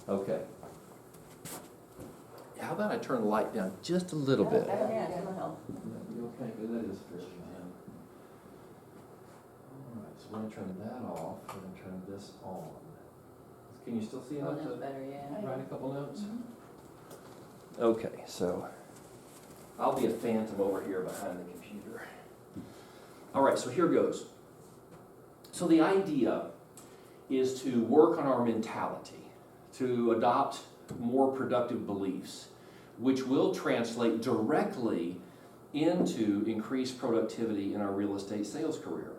Okay. How about I turn the light down just a little bit? Yeah, that'll help. That'd be okay, because that is Christian, man. All right, so we're gonna turn that off, we're gonna turn this on. Can you still see Oh, enough that's to better, yeah. write a couple notes? Mhm. Okay, so I'll be a phantom over here behind the computer. All right, so here goes. So the idea is to work on our mentality, to adopt more productive beliefs, which will translate directly into increased productivity in our real estate sales career.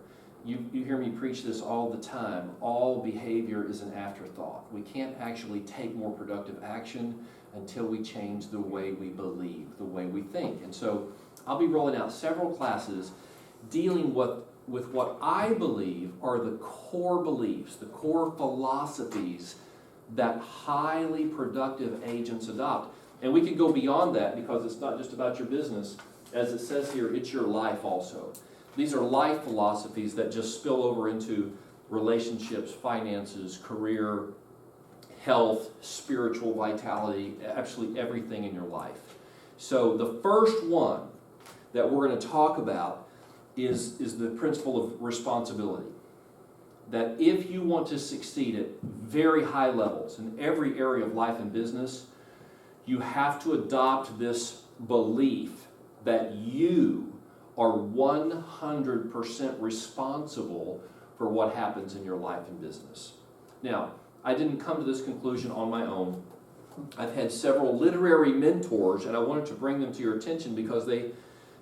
You hear me preach this all the time. All behavior is an afterthought. We can't actually take more productive action until we change the way we believe, the way we think. And so I'll be rolling out several classes dealing with what I believe are the core beliefs, the core philosophies that highly productive agents adopt. And we could go beyond that because it's not just about your business. As it says here, it's your life also. These are life philosophies that just spill over into relationships, finances, career, health, spiritual vitality, absolutely everything in your life. So the first one that we're going to talk about is the principle of responsibility. That if you want to succeed at very high levels in every area of life and business, you have to adopt this belief that you are 100% responsible for what happens in your life and business. Now, I didn't come to this conclusion on my own. I've had several literary mentors, and I wanted to bring them to your attention because they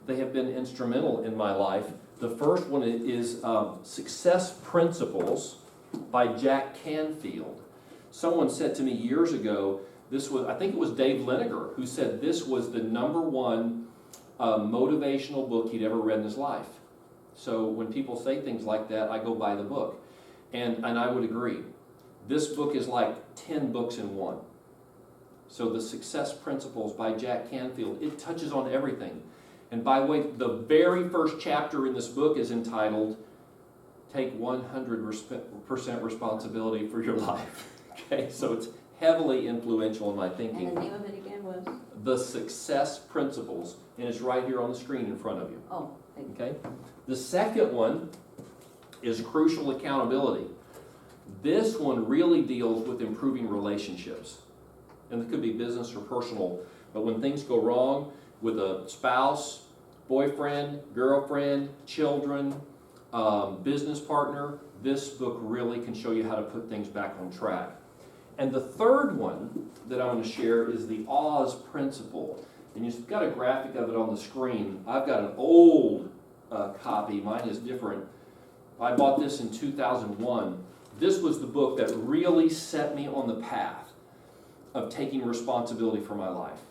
have been instrumental in my life. The first one is Success Principles by Jack Canfield. Someone said to me years ago, I think it was Dave Liniger, who said this was the #1 motivational book he'd ever read in his life. So when people say things like that, I go buy the book. And I would agree. This book is like 10 books in one. So the Success Principles by Jack Canfield, it touches on everything. And by the way, the very first chapter in this book is entitled, Take 100% Responsibility for Your Life. Okay, so it's heavily influential in my thinking. And the name of it again was? The Success Principles, and it's right here on the screen in front of you. Oh, thank you. Okay? The second one is Crucial Accountability. This one really deals with improving relationships. And it could be business or personal, but when things go wrong with a spouse, boyfriend, girlfriend, children, business partner, this book really can show you how to put things back on track. And the third one that I want to share is the Oz Principle. And you've got a graphic of it on the screen. I've got an old copy. Mine is different. I bought this in 2001. This was the book that really set me on the path of taking responsibility for my life.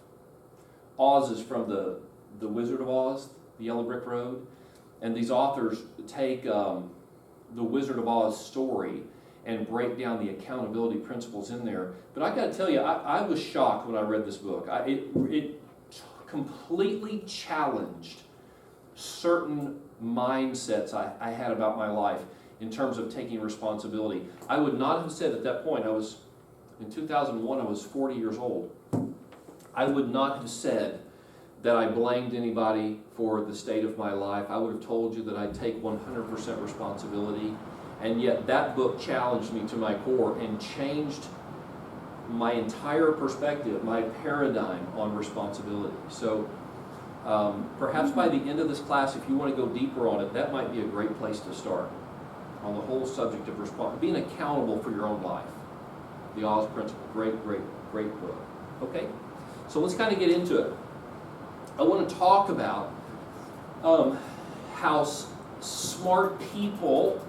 Oz is from the Wizard of Oz, the Yellow Brick Road. And these authors take the Wizard of Oz story and break down the accountability principles in there. But I got to tell you, I was shocked when I read this book. It completely challenged certain mindsets I had about my life in terms of taking responsibility. I would not have said at that point, in 2001, I was 40 years old. I would not have said that I blamed anybody for the state of my life. I would have told you that I take 100% responsibility. And yet that book challenged me to my core and changed my entire perspective, my paradigm on responsibility. So perhaps by the end of this class, if you want to go deeper on it, that might be a great place to start on the whole subject of being accountable for your own life. The Oz Principle, great book. Okay, so let's kind of get into it. I want to talk about how smart people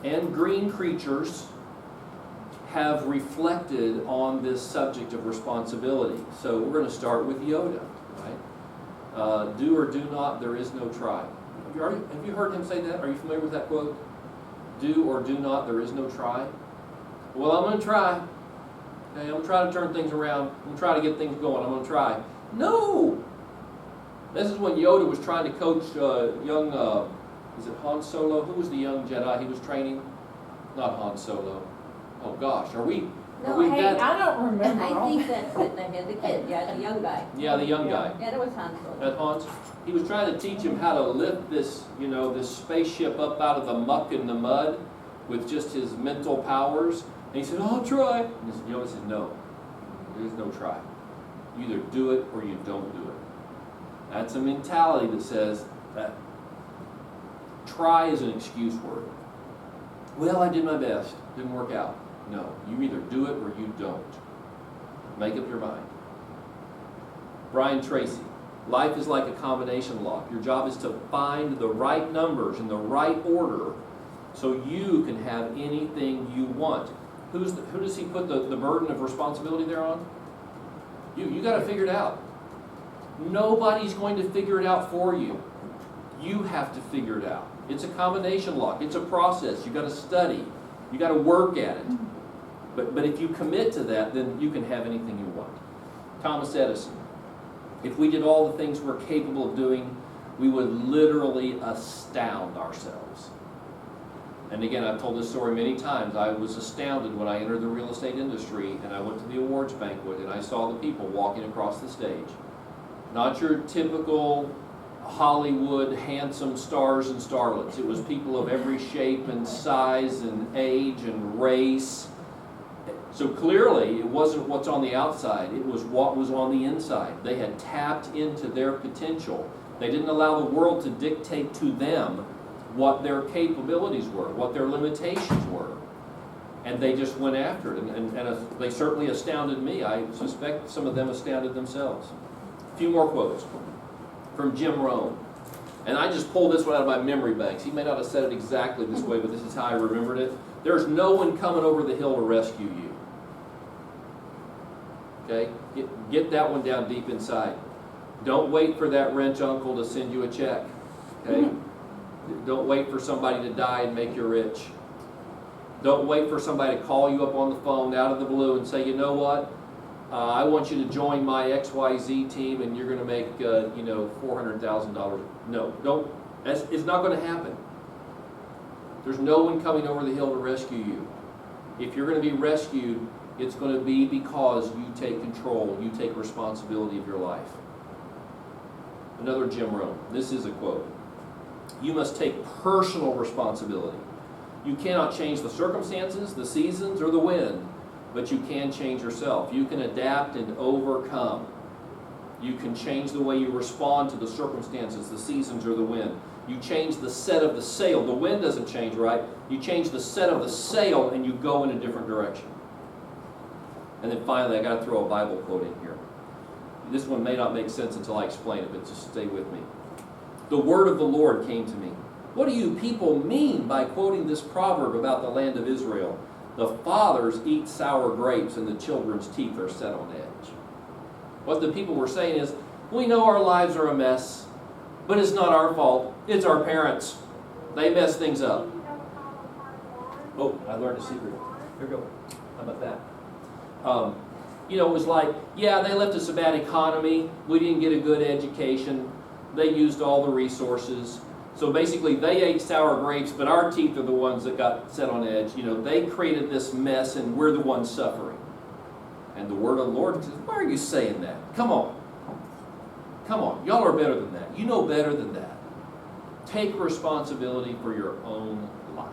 and green creatures have reflected on this subject of responsibility. So we're going to start with Yoda, right? Do or do not, there is no try. Have you heard him say that? Are you familiar with that quote? Do or do not, there is no try. Well, I'm going to try. Okay, I'm going to try to turn things around. I'm going to try to get things going. I'm going to try. No! This is when Yoda was trying to coach young, is it Han Solo? Who was the young Jedi he was training? Not Han Solo. Oh gosh, are we No, We- Hey, that- I don't remember I all think that's sitting ahead, the kid, yeah, the young guy. Yeah, the young guy. Yeah, that was Han Solo. That Hans, he was trying to teach him how to lift this, this spaceship up out of the muck and the mud with just his mental powers. And he said, "Oh, I'll try." And Yoda said, "No, there's no try. You either do it or you don't do it." That's a mentality that says that try is an excuse word. Well, I did my best, didn't work out. No, you either do it or you don't. Make up your mind. Brian Tracy, life is like a combination lock. Your job is to find the right numbers in the right order so you can have anything you want. Who does he put the burden of responsibility there on? You got to figure it out. Nobody's going to figure it out for you. You have to figure it out. It's a combination lock. It's a process. You got to study. You got to work at it. But if you commit to that, then you can have anything you want. Thomas Edison. If we did all the things we're capable of doing, we would literally astound ourselves. And again, I've told this story many times. I was astounded when I entered the real estate industry and I went to the awards banquet and I saw the people walking across the stage. Not your typical Hollywood handsome stars and starlets. It was people of every shape and size and age and race. So clearly, it wasn't what's on the outside, it was what was on the inside. They had tapped into their potential. They didn't allow the world to dictate to them what their capabilities were, what their limitations were. And they just went after it, and they certainly astounded me. I suspect some of them astounded themselves. A few more quotes from Jim Rohn. And I just pulled this one out of my memory banks. He may not have said it exactly this way, but this is how I remembered it. There's no one coming over the hill to rescue you. Okay? Get that one down deep inside. Don't wait for that rich uncle to send you a check. Okay? Don't wait for somebody to die and make you rich. Don't wait for somebody to call you up on the phone out of the blue and say, "You know what? I want you to join my XYZ team and you're going to make, $400,000. No, don't. It's not going to happen. There's no one coming over the hill to rescue you. If you're going to be rescued, it's going to be because you take control, you take responsibility of your life. Another Jim Rohn. This is a quote. You must take personal responsibility. You cannot change the circumstances, the seasons, or the wind, but you can change yourself. You can adapt and overcome. You can change the way you respond to the circumstances, the seasons, or the wind. You change the set of the sail. The wind doesn't change, right? You change the set of the sail and you go in a different direction. And then finally, I got to throw a Bible quote in here. This one may not make sense until I explain it, but just stay with me. The word of the Lord came to me. What do you people mean by quoting this proverb about the land of Israel? The fathers eat sour grapes and the children's teeth are set on edge. What the people were saying is, we know our lives are a mess, but it's not our fault. It's our parents. They mess things up. Oh, I learned a secret. Here we go. How about that? It was like, yeah, they left us a bad economy. We didn't get a good education. They used all the resources. So basically, they ate sour grapes, but our teeth are the ones that got set on edge. They created this mess, and we're the ones suffering. And the word of the Lord says, why are you saying that? Come on. Come on. Y'all are better than that. You know better than that. Take responsibility for your own life.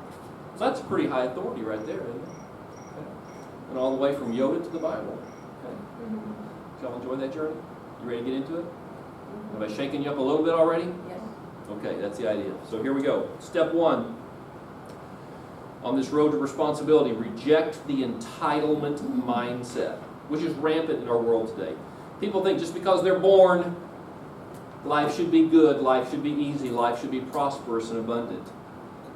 So that's a pretty high authority right there, isn't it? Okay. And all the way from Yoda to the Bible. Okay. Y'all enjoy that journey? You ready to get into it? Have I shaken you up a little bit already? Yes. Okay, that's the idea. So here we go. Step one on this road to responsibility, reject the entitlement mindset, which is rampant in our world today. People think just because they're born, life should be good, life should be easy, life should be prosperous and abundant.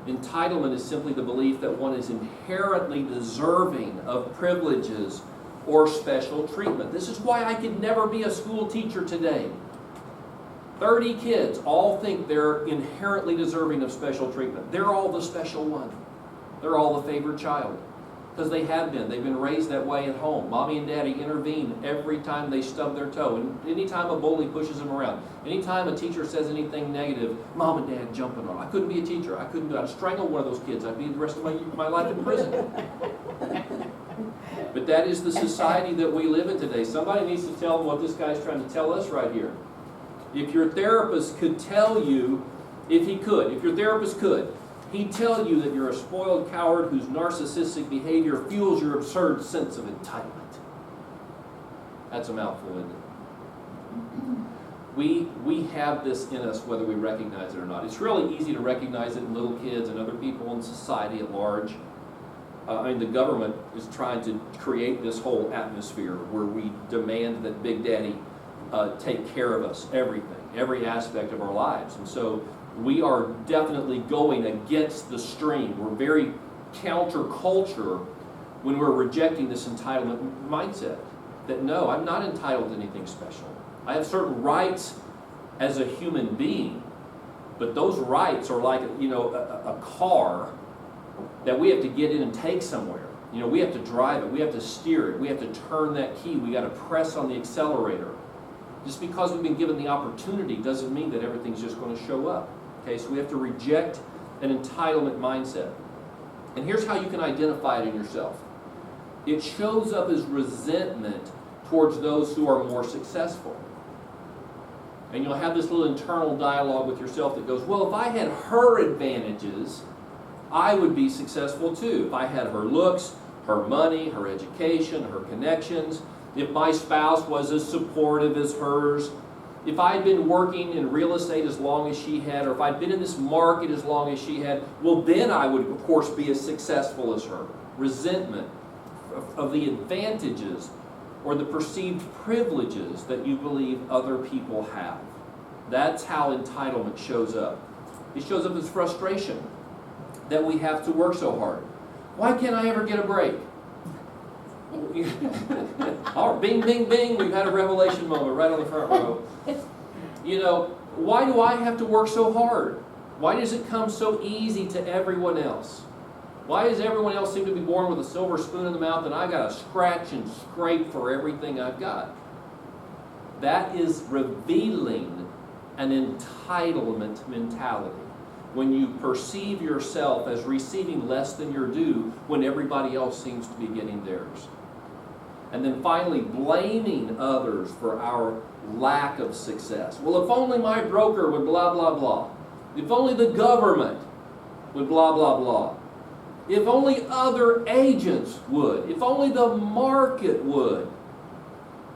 Entitlement is simply the belief that one is inherently deserving of privileges or special treatment. This is why I could never be a school teacher today. 30 kids all think they're inherently deserving of special treatment. They're all the special one. They're all the favored child. Because they have been. They've been raised that way at home. Mommy and Daddy intervene every time they stub their toe. And anytime a bully pushes them around. Anytime a teacher says anything negative, Mom and Dad jumping on. I couldn't be a teacher. I'd strangle one of those kids. I'd be the rest of my life in prison. But that is the society that we live in today. Somebody needs to tell them what this guy's trying to tell us right here. If your therapist could tell you, if your therapist could, he'd tell you that you're a spoiled coward whose narcissistic behavior fuels your absurd sense of entitlement. That's a mouthful, isn't it? We have this in us whether we recognize it or not. It's really easy to recognize it in little kids and other people in society at large. The government is trying to create this whole atmosphere where we demand that Big Daddy take care of us, everything, every aspect of our lives. And so we are definitely going against the stream. We're very counterculture when we're rejecting this entitlement mindset. That no, I'm not entitled to anything special. I have certain rights as a human being, but those rights are like, a car that we have to get in and take somewhere. We have to drive it, we have to steer it, we have to turn that key, we got to press on the accelerator. Just because we've been given the opportunity doesn't mean that everything's just going to show up. Okay, so we have to reject an entitlement mindset. And here's how you can identify it in yourself. It shows up as resentment towards those who are more successful. And you'll have this little internal dialogue with yourself that goes, well, if I had her advantages, I would be successful too. If I had her looks, her money, her education, her connections, if my spouse was as supportive as hers, if I'd been working in real estate as long as she had, or if I'd been in this market as long as she had, well, then I would, of course, be as successful as her. Resentment of the advantages or the perceived privileges that you believe other people have. That's how entitlement shows up. It shows up as frustration that we have to work so hard. Why can't I ever get a break? All right, bing, bing, bing, we've had a revelation moment right on the front row. Why do I have to work so hard? Why does it come so easy to everyone else? Why does everyone else seem to be born with a silver spoon in the mouth and I got to scratch and scrape for everything I've got? That is revealing an entitlement mentality. When you perceive yourself as receiving less than your due when everybody else seems to be getting theirs. And then finally, blaming others for our lack of success. Well, if only my broker would blah, blah, blah. If only the government would blah, blah, blah. If only other agents would. If only the market would.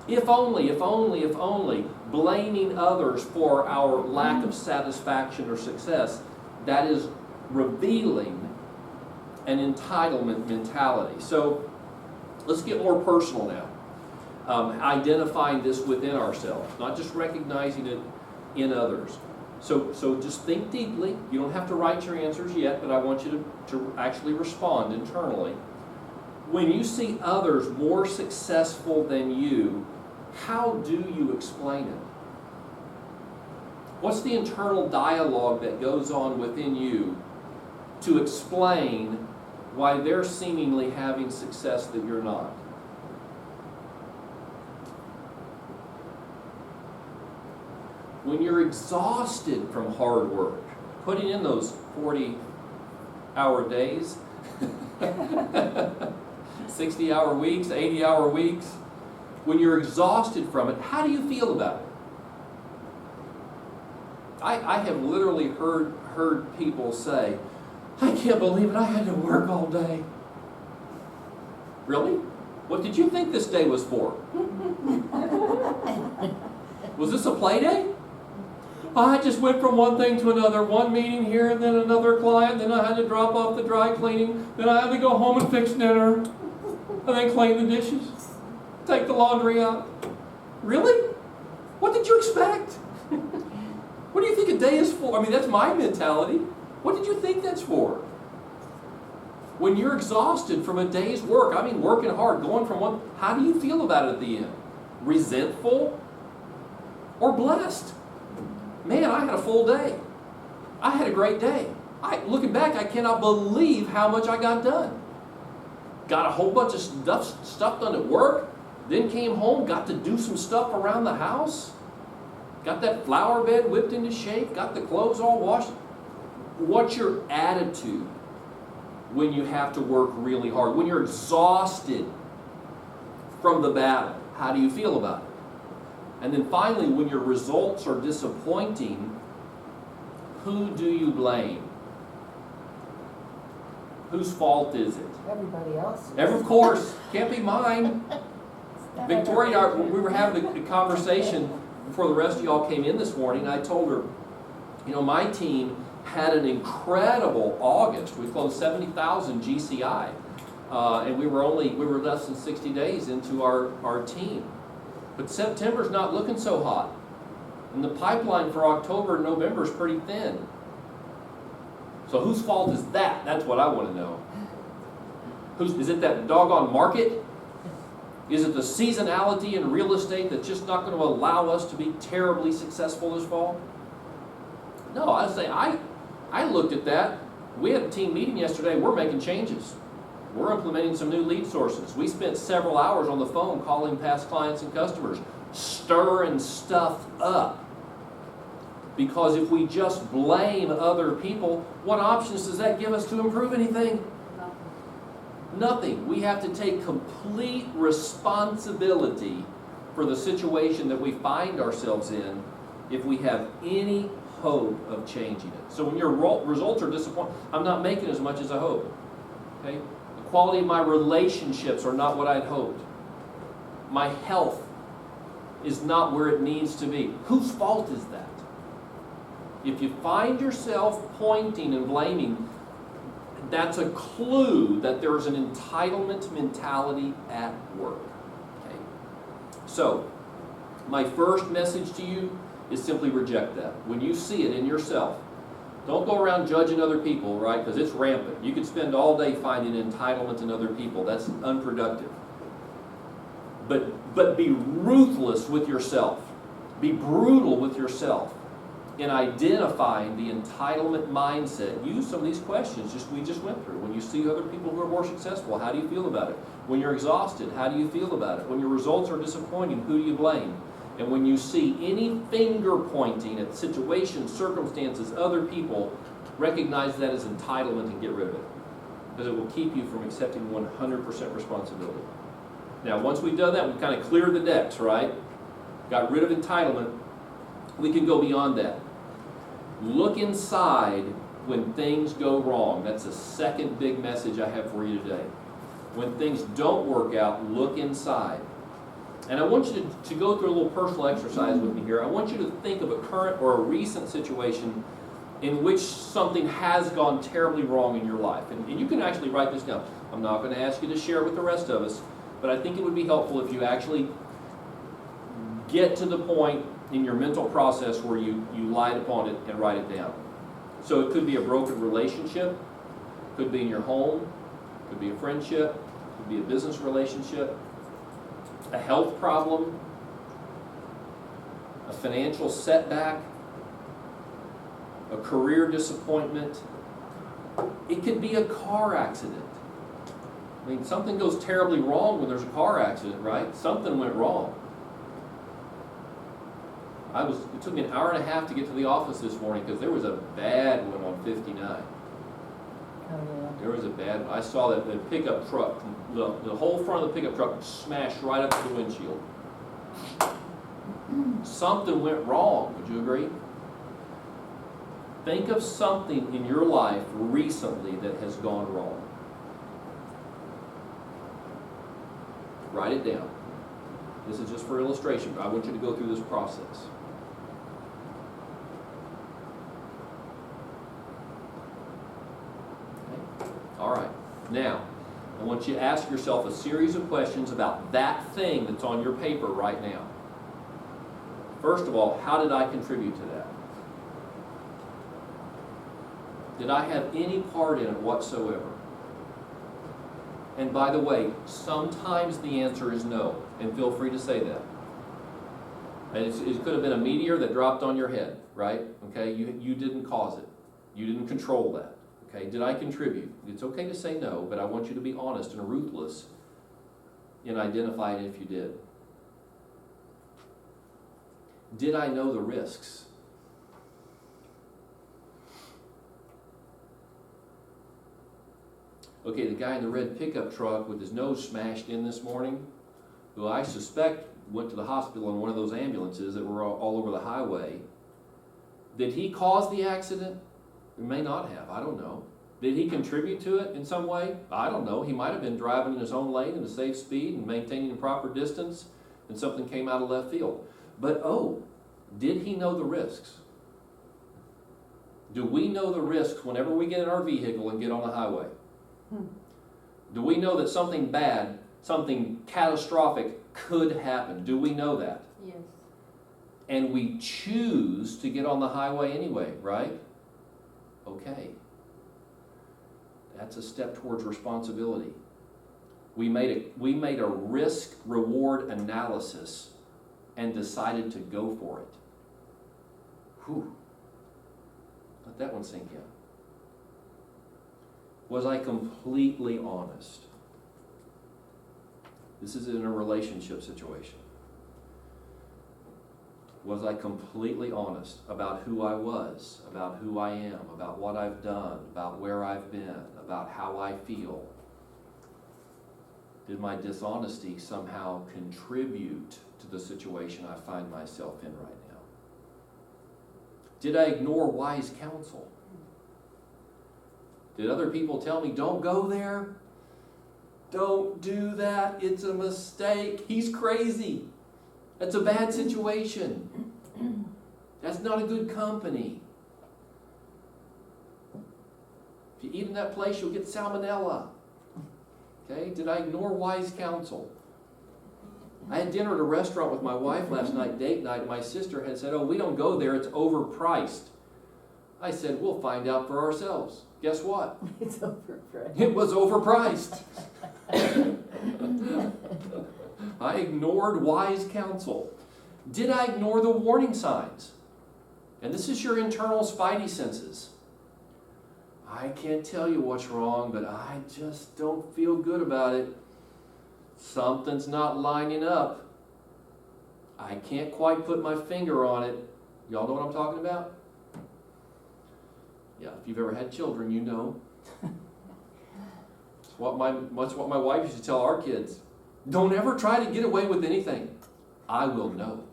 If only, if only, if only. Blaming others for our lack of satisfaction or success. That is revealing an entitlement mentality. So let's get more personal now. Identifying this within ourselves, not just recognizing it in others. So just think deeply. You don't have to write your answers yet, but I want you to actually respond internally. When you see others more successful than you, how do you explain it? What's the internal dialogue that goes on within you to explain why they're seemingly having success that you're not? When you're exhausted from hard work, putting in those 40-hour days, 60-hour weeks, 80-hour weeks, when you're exhausted from it, how do you feel about it? I have literally heard people say, I can't believe it, I had to work all day. Really? What did you think this day was for? Was this a play day? I just went from one thing to another, one meeting here and then another client, then I had to drop off the dry cleaning, then I had to go home and fix dinner, and then clean the dishes, take the laundry out. Really? What did you expect? What do you think a day is for? I mean, that's my mentality. What did you think that's for? When you're exhausted from a day's work, I mean working hard, going from one, how do you feel about it at the end? Resentful or blessed? Man, I had a full day. I had a great day. Looking back, I cannot believe how much I got done. Got a whole bunch of stuff done at work, then came home, got to do some stuff around the house, got that flower bed whipped into shape, got the clothes all washed. What's your attitude when you have to work really hard? When you're exhausted from the battle. How do you feel about it? And then finally, when your results are disappointing, who do you blame? Whose fault is it? Everybody else. Of course, can't be mine. Victoria, and I, we were having a conversation before the rest of y'all came in this morning. I told her, you know, my team had an incredible August. We closed 70,000 GCI, and we were less than 60 days into our team. But September's not looking so hot, and the pipeline for October and November is pretty thin. So whose fault is that? That's what I want to know. Is it that doggone market? Is it the seasonality in real estate that's just not going to allow us to be terribly successful this fall? No, I say I looked at that. We had a team meeting yesterday. We're making changes. We're implementing some new lead sources. We spent several hours on the phone calling past clients and customers, stirring stuff up. Because if we just blame other people, what options does that give us to improve anything? Nothing. We have to take complete responsibility for the situation that we find ourselves in if we have any hope of changing it. So when your results are disappointing, I'm not making as much as I hoped. Okay? The quality of my relationships are not what I'd hoped. My health is not where it needs to be. Whose fault is that? If you find yourself pointing and blaming, that's a clue that there's an entitlement mentality at work. Okay? So, my first message to you is simply reject that. When you see it in yourself, don't go around judging other people, right? Because it's rampant. You could spend all day finding entitlement in other people. That's unproductive. But be ruthless with yourself. Be brutal with yourself in identifying the entitlement mindset. Use some of these questions we just went through. When you see other people who are more successful, how do you feel about it? When you're exhausted, how do you feel about it? When your results are disappointing, who do you blame? And when you see any finger pointing at situations, circumstances, other people, recognize that as entitlement and get rid of it. Because it will keep you from accepting 100% responsibility. Now, once we've done that, we've kind of cleared the decks, right? Got rid of entitlement. We can go beyond that. Look inside when things go wrong. That's the second big message I have for you today. When things don't work out, look inside. And I want you to go through a little personal exercise with me here. I want you to think of a current or a recent situation in which something has gone terribly wrong in your life. And you can actually write this down. I'm not going to ask you to share it with the rest of us, but I think it would be helpful if you actually get to the point in your mental process where you light upon it and write it down. So it could be a broken relationship, could be in your home, could be a friendship, could be a business relationship, a health problem, a financial setback, a career disappointment. It could be a car accident. I mean, something goes terribly wrong when there's a car accident, right? Something went wrong. It took me an hour and a half to get to the office this morning because there was a bad one on 59. Oh, yeah. There was a bad one. I saw that the pickup truck, the whole front of the pickup truck smashed right up to the windshield. Something went wrong, would you agree? Think of something in your life recently that has gone wrong. Write it down. This is just for illustration, but I want you to go through this process. Okay. All right. Now, I want you to ask yourself a series of questions about that thing that's on your paper right now. First of all, how did I contribute to that? Did I have any part in it whatsoever? And by the way, sometimes the answer is no, and feel free to say that. And it could have been a meteor that dropped on your head, right? Okay, you didn't cause it. You didn't control that. Okay, did I contribute? It's okay to say no, but I want you to be honest and ruthless in identifying if you did. Did I know the risks? Okay, the guy in the red pickup truck with his nose smashed in this morning, who I suspect went to the hospital in one of those ambulances that were all over the highway. Did he cause the accident? He may not have, I don't know. Did he contribute to it in some way? I don't know. He might have been driving in his own lane at a safe speed and maintaining the proper distance, and something came out of left field. But did he know the risks? Do we know the risks whenever we get in our vehicle and get on the highway? Do we know that something bad, something catastrophic could happen? Do we know that? Yes. And we choose to get on the highway anyway, right? Okay. That's a step towards responsibility. We made a risk-reward analysis and decided to go for it. Whew. Let that one sink in. Was I completely honest? This is in a relationship situation. Was I completely honest about who I was, about who I am, about what I've done, about where I've been, about how I feel? Did my dishonesty somehow contribute to the situation I find myself in right now? Did I ignore wise counsel? Did other people tell me, don't go there? Don't do that. It's a mistake. He's crazy. That's a bad situation. That's not a good company. If you eat in that place, you'll get salmonella. Okay? Did I ignore wise counsel? I had dinner at a restaurant with my wife last night, date night, and my sister had said, we don't go there, it's overpriced. I said, we'll find out for ourselves. Guess what? It's overpriced. It was overpriced. I ignored wise counsel. Did I ignore the warning signs? And this is your internal spidey senses. I can't tell you what's wrong, but I just don't feel good about it. Something's not lining up. I can't quite put my finger on it. Y'all know what I'm talking about? Yeah, if you've ever had children, you know. That's what my wife used to tell our kids. Don't ever try to get away with anything. I will know.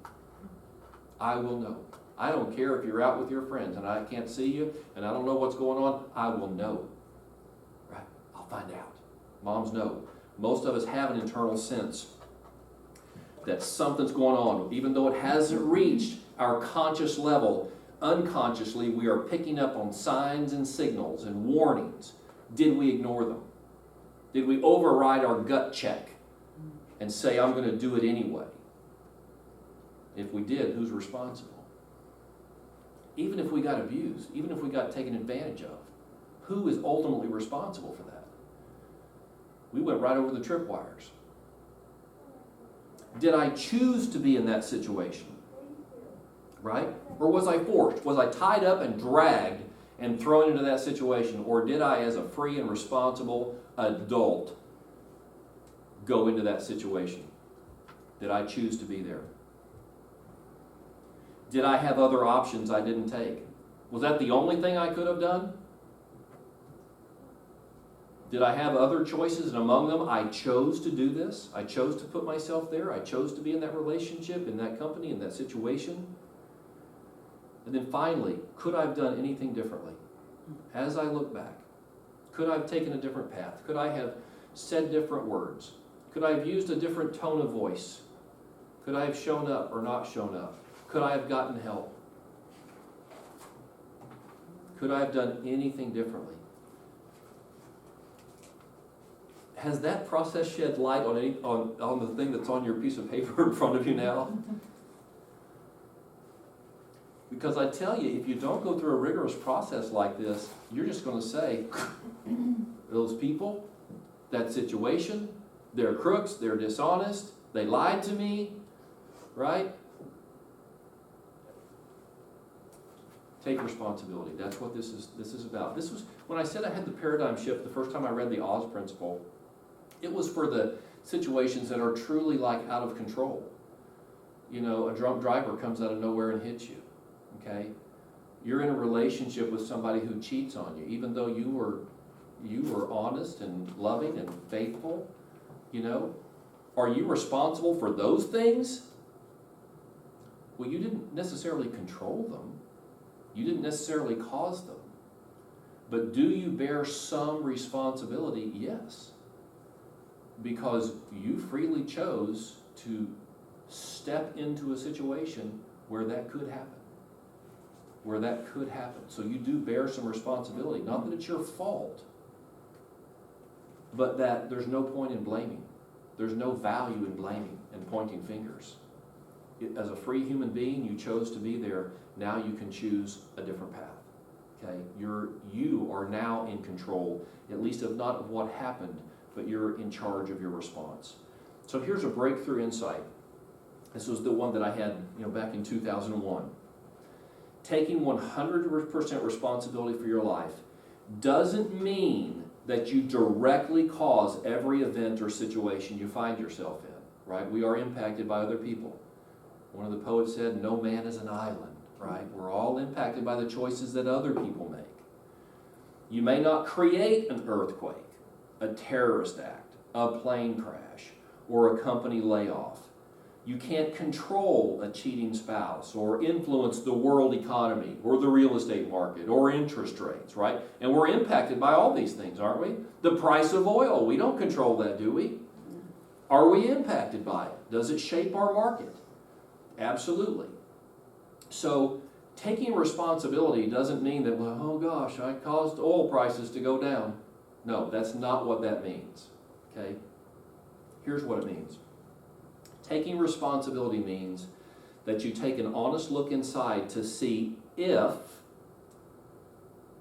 I will know. I don't care if you're out with your friends and I can't see you and I don't know what's going on. I will know. Right? I'll find out. Moms know. Most of us have an internal sense that something's going on. Even though it hasn't reached our conscious level, unconsciously we are picking up on signs and signals and warnings. Did we ignore them? Did we override our gut check and say, I'm going to do it anyway? If we did, who's responsible? Even if we got abused, even if we got taken advantage of, who is ultimately responsible for that? We went right over the tripwires. Did I choose to be in that situation? Right? Or was I forced? Was I tied up and dragged and thrown into that situation? Or did I, as a free and responsible adult, go into that situation? Did I choose to be there? Did I have other options I didn't take? Was that the only thing I could have done? Did I have other choices, and among them I chose to do this? I chose to put myself there. I chose to be in that relationship, in that company, in that situation. And then finally, could I have done anything differently? As I look back, could I have taken a different path? Could I have said different words? Could I have used a different tone of voice? Could I have shown up or not shown up? Could I have gotten help? Could I have done anything differently? Has that process shed light on the thing that's on your piece of paper in front of you now? Because I tell you, if you don't go through a rigorous process like this, you're just going to say, those people, that situation, they're crooks, they're dishonest, they lied to me, right? Take responsibility. That's what this is about. This was, when I said I had the paradigm shift the first time I read the Oz principle, it was for the situations that are truly like out of control. You know, a drunk driver comes out of nowhere and hits you, okay? You're in a relationship with somebody who cheats on you, even though you were honest and loving and faithful, you know? are you responsible for those things? Well, you didn't necessarily control them. You didn't necessarily cause them. But do you bear some responsibility? Yes. Because you freely chose to step into a situation where that could happen. Where that could happen. So you do bear some responsibility. Not that it's your fault, but that there's no point in blaming. There's no value in blaming and pointing fingers. As a free human being, you chose to be there. Now you can choose a different path. Okay? You are now in control, at least of not of what happened, but you're in charge of your response. So here's a breakthrough insight. This was the one that I had, back in 2001. Taking 100% responsibility for your life doesn't mean that you directly cause every event or situation you find yourself in, right? We are impacted by other people. One of the poets said, no man is an island, right? We're all impacted by the choices that other people make. You may not create an earthquake, a terrorist act, a plane crash, or a company layoff. You can't control a cheating spouse or influence the world economy or the real estate market or interest rates, right? And we're impacted by all these things, aren't we? The price of oil, we don't control that, do we? Are we impacted by it? Does it shape our market? Absolutely. So taking responsibility doesn't mean that, well, oh gosh, I caused oil prices to go down. No, that's not what that means, okay? Here's what it means. Taking responsibility means that you take an honest look inside to see if,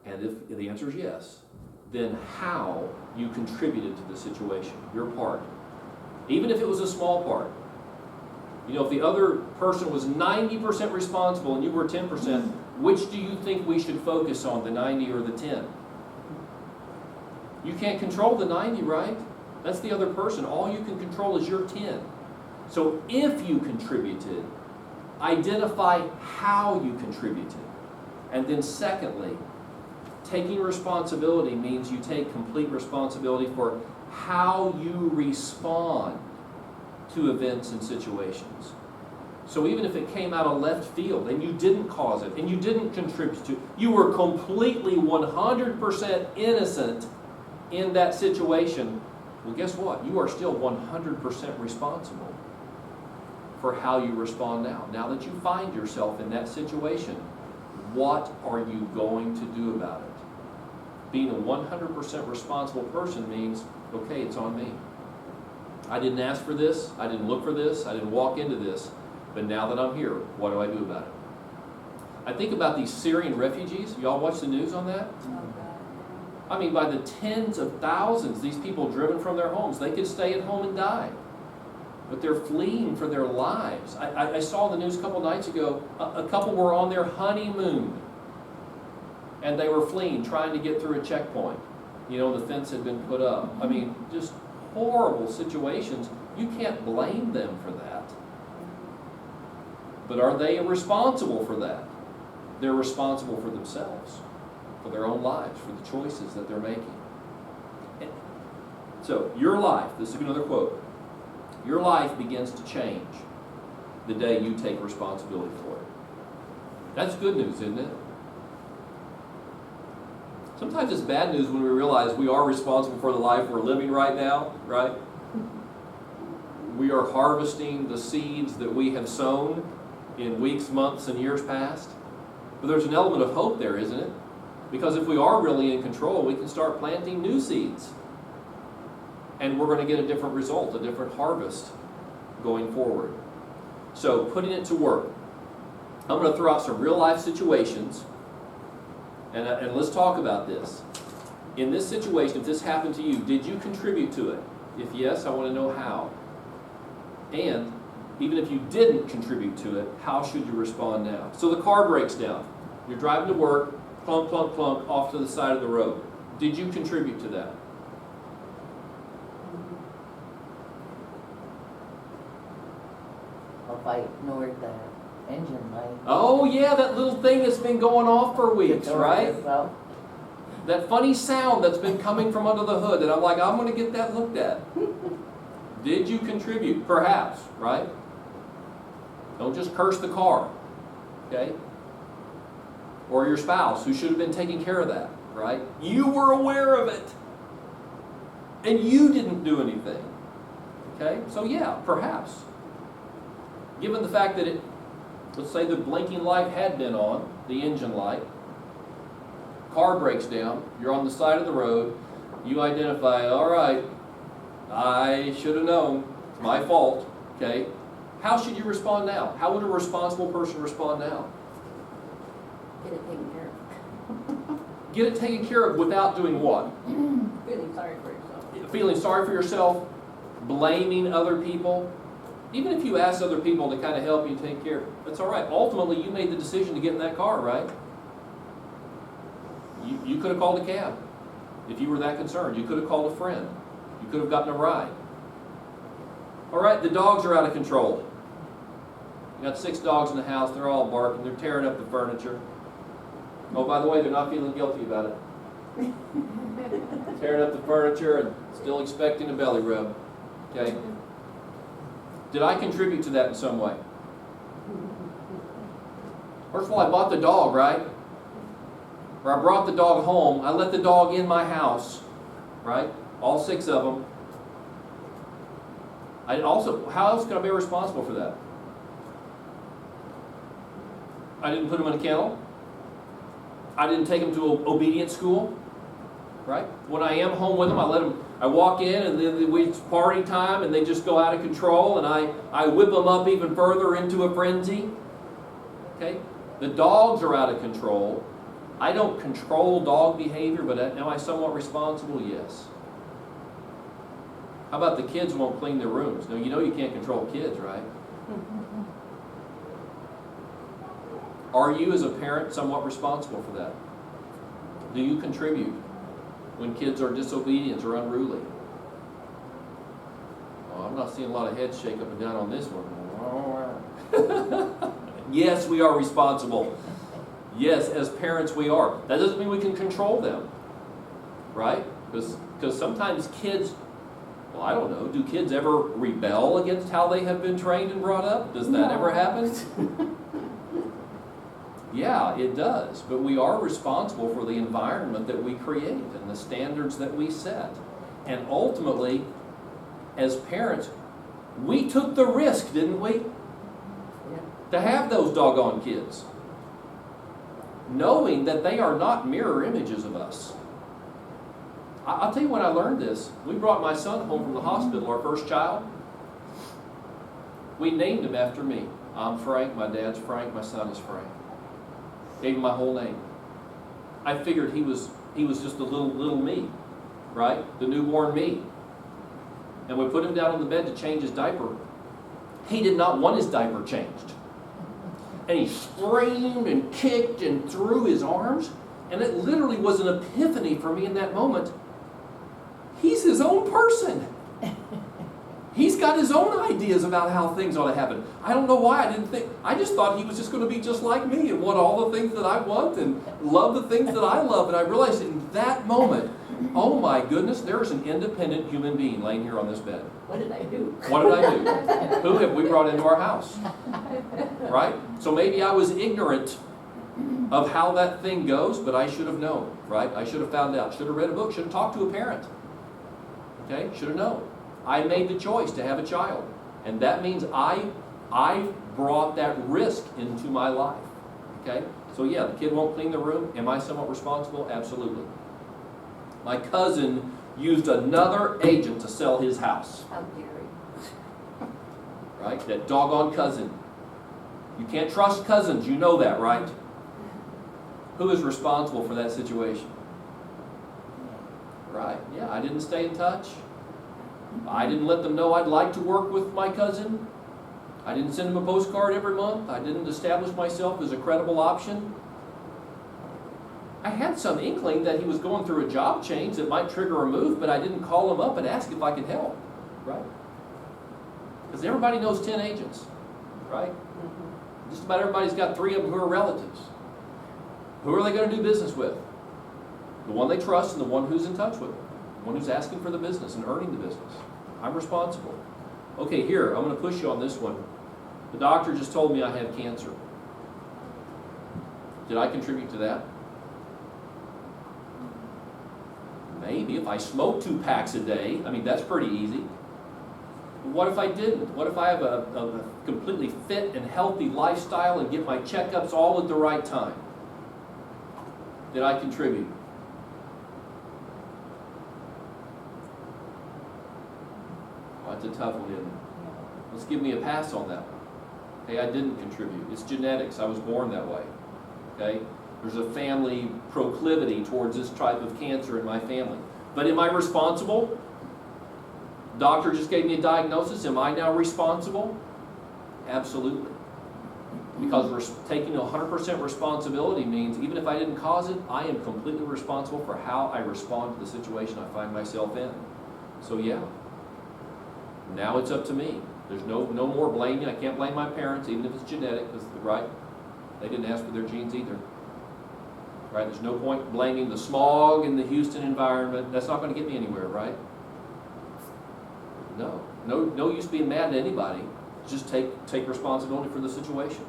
and if the answer is yes, then how you contributed to the situation, your part. Even if it was a small part. If the other person was 90% responsible and you were 10%, which do you think we should focus on, the 90 or the 10? You can't control the 90, right? That's the other person. All you can control is your 10. So if you contributed, identify how you contributed. And then secondly, taking responsibility means you take complete responsibility for how you respond to events and situations. So even if it came out of left field and you didn't cause it and you didn't contribute to it, you were completely 100% innocent in that situation, well, guess what? You are still 100% responsible for how you respond now. Now that you find yourself in that situation, what are you going to do about it? Being a 100% responsible person means, okay, it's on me. I didn't ask for this, I didn't look for this, I didn't walk into this, but now that I'm here, what do I do about it? I think about these Syrian refugees. Y'all watch the news on that? I mean, by the tens of thousands, these people driven from their homes, they could stay at home and die. But they're fleeing for their lives. I saw the news a couple nights ago. A couple were on their honeymoon. And they were fleeing, trying to get through a checkpoint. The fence had been put up. I mean, just horrible situations. You can't blame them for that. But are they responsible for that? They're responsible for themselves, for their own lives, for the choices that they're making. So, your life, this is another quote, your life begins to change the day you take responsibility for it. That's good news, isn't it? Sometimes it's bad news when we realize we are responsible for the life we're living right now, right? We are harvesting the seeds that we have sown in weeks, months, and years past. But there's an element of hope there, isn't it? Because if we are really in control, we can start planting new seeds. And we're going to get a different result, a different harvest going forward. So putting it to work. I'm going to throw out some real life situations. And let's talk about this. In this situation, if this happened to you, did you contribute to it? If yes, I want to know how. And even if you didn't contribute to it, how should you respond now? So the car breaks down. You're driving to work, plunk, plunk, plunk, off to the side of the road. Did you contribute to that? If I ignored the engine light. Oh yeah, that little thing that's been going off for weeks, right? That funny sound that's been coming from under the hood, and I'm like, I'm going to get that looked at. Did you contribute? Perhaps, right? Don't just curse the car, okay? Or your spouse who should have been taking care of that, right? You were aware of it, and you didn't do anything, okay? So yeah, perhaps. Given the fact that let's say the blinking light had been on, the engine light, car breaks down, you're on the side of the road, you identify, all right, I should have known, it's my fault, okay? How should you respond now? How would a responsible person respond now? Get it taken care of. Get it taken care of without doing what? Feeling sorry for yourself. Feeling sorry for yourself, blaming other people. Even if you ask other people to kind of help you take care, that's all right. Ultimately, you made the decision to get in that car, right? You could have called a cab if you were that concerned. You could have called a friend. You could have gotten a ride. All right, the dogs are out of control. You got 6 dogs in the house. They're all barking. They're tearing up the furniture. Oh, by the way, they're not feeling guilty about it. Tearing up the furniture and still expecting a belly rub. Okay? Did I contribute to that in some way? First of all, I bought the dog, right? Or I brought the dog home. I let the dog in my house, right? All 6 of them. I also, how else can I be responsible for that? I didn't put them in a kennel. I didn't take them to obedience school, right? When I am home with them, I walk in and then it's party time and they just go out of control and I whip them up even further into a frenzy. Okay? The dogs are out of control. I don't control dog behavior, but am I somewhat responsible? Yes. How about the kids won't clean their rooms? Now, you know you can't control kids, right? Are you as a parent somewhat responsible for that? Do you contribute when kids are disobedient or unruly? Well, I'm not seeing a lot of heads shake up and down on this one. Yes, we are responsible. Yes, as parents we are. That doesn't mean we can control them, right? Because sometimes kids, well, I don't know, do kids ever rebel against how they have been trained and brought up? Does that ever happen? Yeah, it does. But we are responsible for the environment that we create and the standards that we set. And ultimately, as parents, we took the risk, didn't we? Yeah. To have those doggone kids. Knowing that they are not mirror images of us. I'll tell you when I learned this. We brought my son home from the hospital, our first child. We named him after me. I'm Frank, my dad's Frank, my son is Frank. Gave him my whole name. I figured he was just a little me, right? The newborn me. And we put him down on the bed to change his diaper. He did not want his diaper changed. And he screamed and kicked and threw his arms. And it literally was an epiphany for me in that moment. He's his own person. He's got his own ideas about how things ought to happen. I don't know why I just thought he was just going to be just like me and want all the things that I want and love the things that I love. And I realized in that moment, oh my goodness, there's an independent human being laying here on this bed. What did I do? What did I do? Who have we brought into our house? Right? So maybe I was ignorant of how that thing goes, but I should have known, right? I should have found out, should have read a book, should have talked to a parent. Okay? Should have known. I made the choice to have a child. And that means I brought that risk into my life. Okay? So yeah, the kid won't clean the room. Am I somewhat responsible? Absolutely. My cousin used another agent to sell his house. How dare you? Right? That doggone cousin. You can't trust cousins. You know that, right? Who is responsible for that situation? Right? Yeah, I didn't stay in touch. I didn't let them know I'd like to work with my cousin. I didn't send him a postcard every month. I didn't establish myself as a credible option. I had some inkling that he was going through a job change that might trigger a move, but I didn't call him up and ask if I could help. Right? Because everybody knows 10 agents. Right? Just about everybody's got 3 of them who are relatives. Who are they going to do business with? The one they trust and the one who's in touch with them. The one who's asking for the business and earning the business. I'm responsible. Okay, here, I'm going to push you on this one. The doctor just told me I have cancer. Did I contribute to that? Maybe. If I smoke 2 packs a day, I mean, that's pretty easy. But what if I didn't? What if I have a completely fit and healthy lifestyle and get my checkups all at the right time? Did I contribute? Well, that's a tough one, isn't it? Let's give me a pass on that one. Okay, I didn't contribute. It's genetics. I was born that way. Okay? There's a family proclivity towards this type of cancer in my family. But am I responsible? Doctor just gave me a diagnosis. Am I now responsible? Absolutely. Because we're taking 100% responsibility means even if I didn't cause it, I am completely responsible for how I respond to the situation I find myself in. So yeah, now it's up to me. There's no more blaming. I can't blame my parents, even if it's genetic, because, right, they didn't ask for their genes either. Right? There's no point blaming the smog in the Houston environment. That's not going to get me anywhere, right? No use being mad at anybody. Just take responsibility for the situation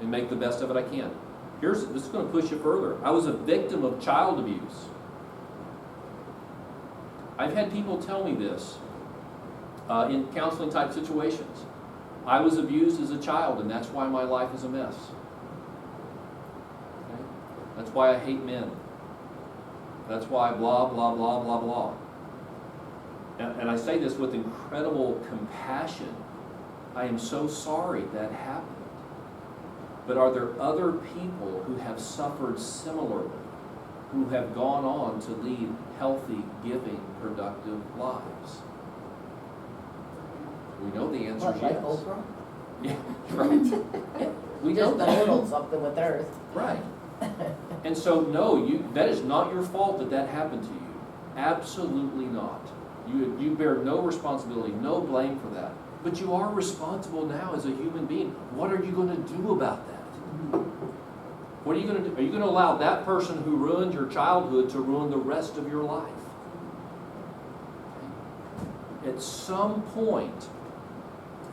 and make the best of it I can. This is going to push you further. I was a victim of child abuse. I've had people tell me this in counseling type situations. I was abused as a child, and that's why my life is a mess. Okay? That's why I hate men. That's why blah, blah, blah, blah, blah. And I say this with incredible compassion. I am so sorry that happened. But are there other people who have suffered similarly, who have gone on to lead healthy, giving, productive lives? We know the answer is What, like yes. Oprah? Yeah, right. We know Just a that. little something with hers. Right. And so, no, that is not your fault that happened to you. Absolutely not. You bear no responsibility, no blame for that. But you are responsible now as a human being. What are you going to do about that? What are you going to do? Are you going to allow that person who ruined your childhood to ruin the rest of your life? At some point,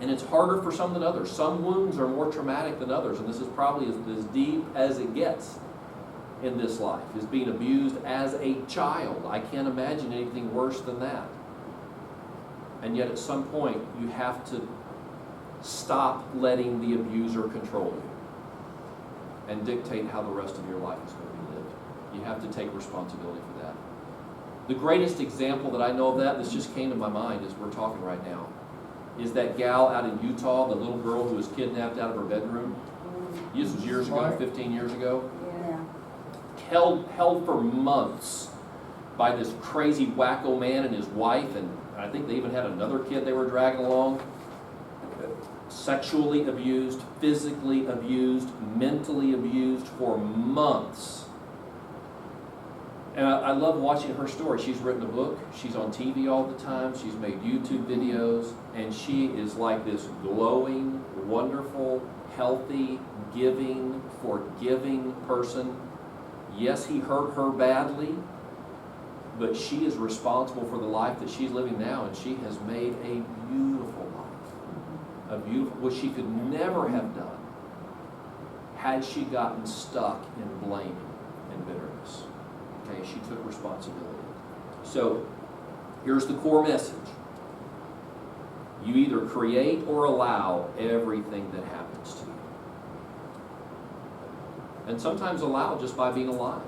and it's harder for some than others. Some wounds are more traumatic than others, and this is probably as deep as it gets in this life, is being abused as a child. I can't imagine anything worse than that. And yet at some point, you have to stop letting the abuser control you and dictate how the rest of your life is going to be lived. You have to take responsibility for that. The greatest example that I know of that, this just came to my mind as we're talking right now, is that gal out in Utah, the little girl who was kidnapped out of her bedroom. This was years ago, 15 years ago. Yeah. Held for months by this crazy wacko man and his wife, and I think they even had another kid they were dragging along. Sexually abused, physically abused, mentally abused for months. And I love watching her story. She's written a book, she's on TV all the time, she's made YouTube videos, and she is like this glowing, wonderful, healthy, giving, forgiving person. Yes, he hurt her badly, but she is responsible for the life that she's living now, and she has made a beautiful life. A beautiful, which she could never have done had she gotten stuck in blaming and bitterness. Okay, she took responsibility. So, here's the core message. You either create or allow everything that happens to you. And sometimes allow just by being alive.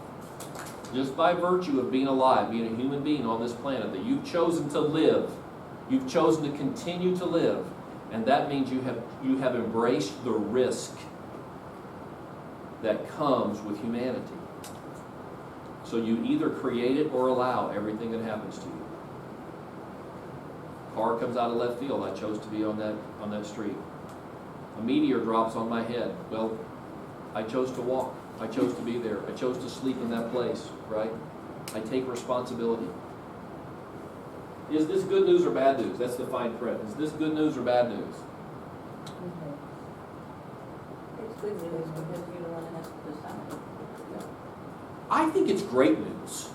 Just by virtue of being alive, being a human being on this planet, that you've chosen to live. You've chosen to continue to live. And that means you have embraced the risk that comes with humanity. So you either create it or allow everything that happens to you. Car comes out of left field. I chose to be on that street. A meteor drops on my head. Well, I chose to walk. I chose to be there. I chose to sleep in that place, right? I take responsibility. Is this good news or bad news? That's the fine print. Is this good news or bad news? It's good news because you're the one that has to decide. I think it's great news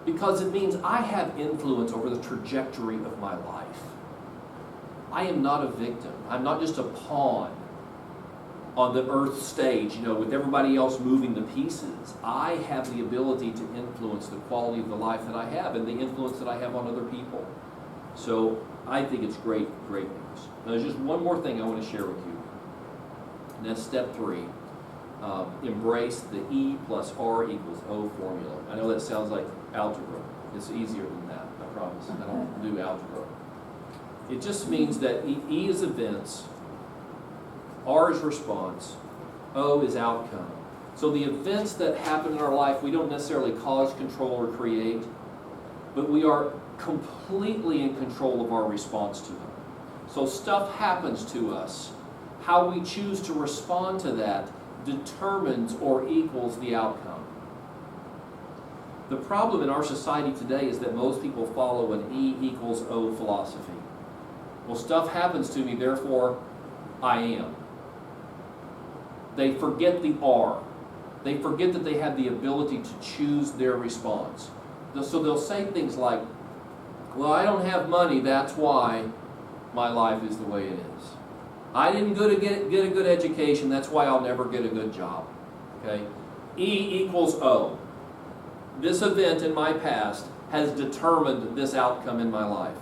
because it means I have influence over the trajectory of my life. I am not a victim. I'm not just a pawn on the earth stage, with everybody else moving the pieces. I have the ability to influence the quality of the life that I have and the influence that I have on other people. So I think it's great, great news. Now, there's just one more thing I want to share with you. And that's step 3. Embrace the E plus R equals O formula. I know that sounds like algebra. It's easier than that, I promise. I don't do algebra. It just means that E is events, R is response, O is outcome. So the events that happen in our life, we don't necessarily cause, control, or create, but we are completely in control of our response to them. So stuff happens to us. How we choose to respond to that determines or equals the outcome. The problem in our society today is that most people follow an E equals O philosophy. Well, stuff happens to me, therefore I am. They forget the R. They forget that they have the ability to choose their response. So they'll say things like, well, I don't have money, that's why my life is the way it is. I didn't get a good education, that's why I'll never get a good job. Okay? E equals O. This event in my past has determined this outcome in my life.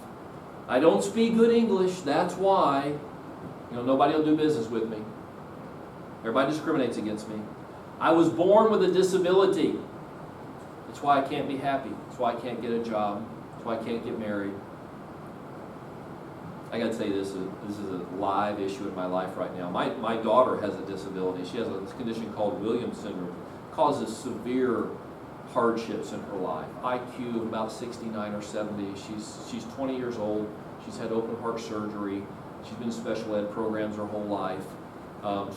I don't speak good English, that's why nobody will do business with me. Everybody discriminates against me. I was born with a disability. That's why I can't be happy. That's why I can't get a job. That's why I can't get married. I got to say this is a live issue in my life right now. My daughter has a disability. She has this condition called Williams syndrome. It causes severe hardships in her life. IQ of about 69 or 70. She's 20 years old. She's had open heart surgery. She's been in special ed programs her whole life.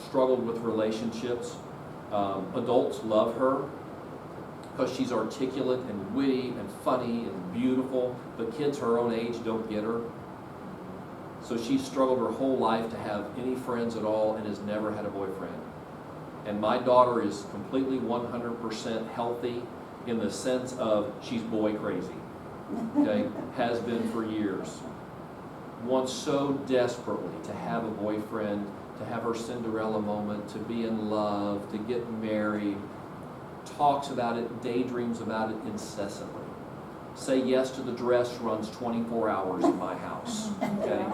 Struggled with relationships. Adults love her because she's articulate and witty and funny and beautiful, but kids her own age don't get her. So she's struggled her whole life to have any friends at all and has never had a boyfriend. And my daughter is completely 100% healthy in the sense of she's boy crazy. Okay? Has been for years. Wants so desperately to have a boyfriend, to have her Cinderella moment, to be in love, to get married, talks about it, daydreams about it incessantly. Say yes to the dress runs 24 hours in my house. Okay?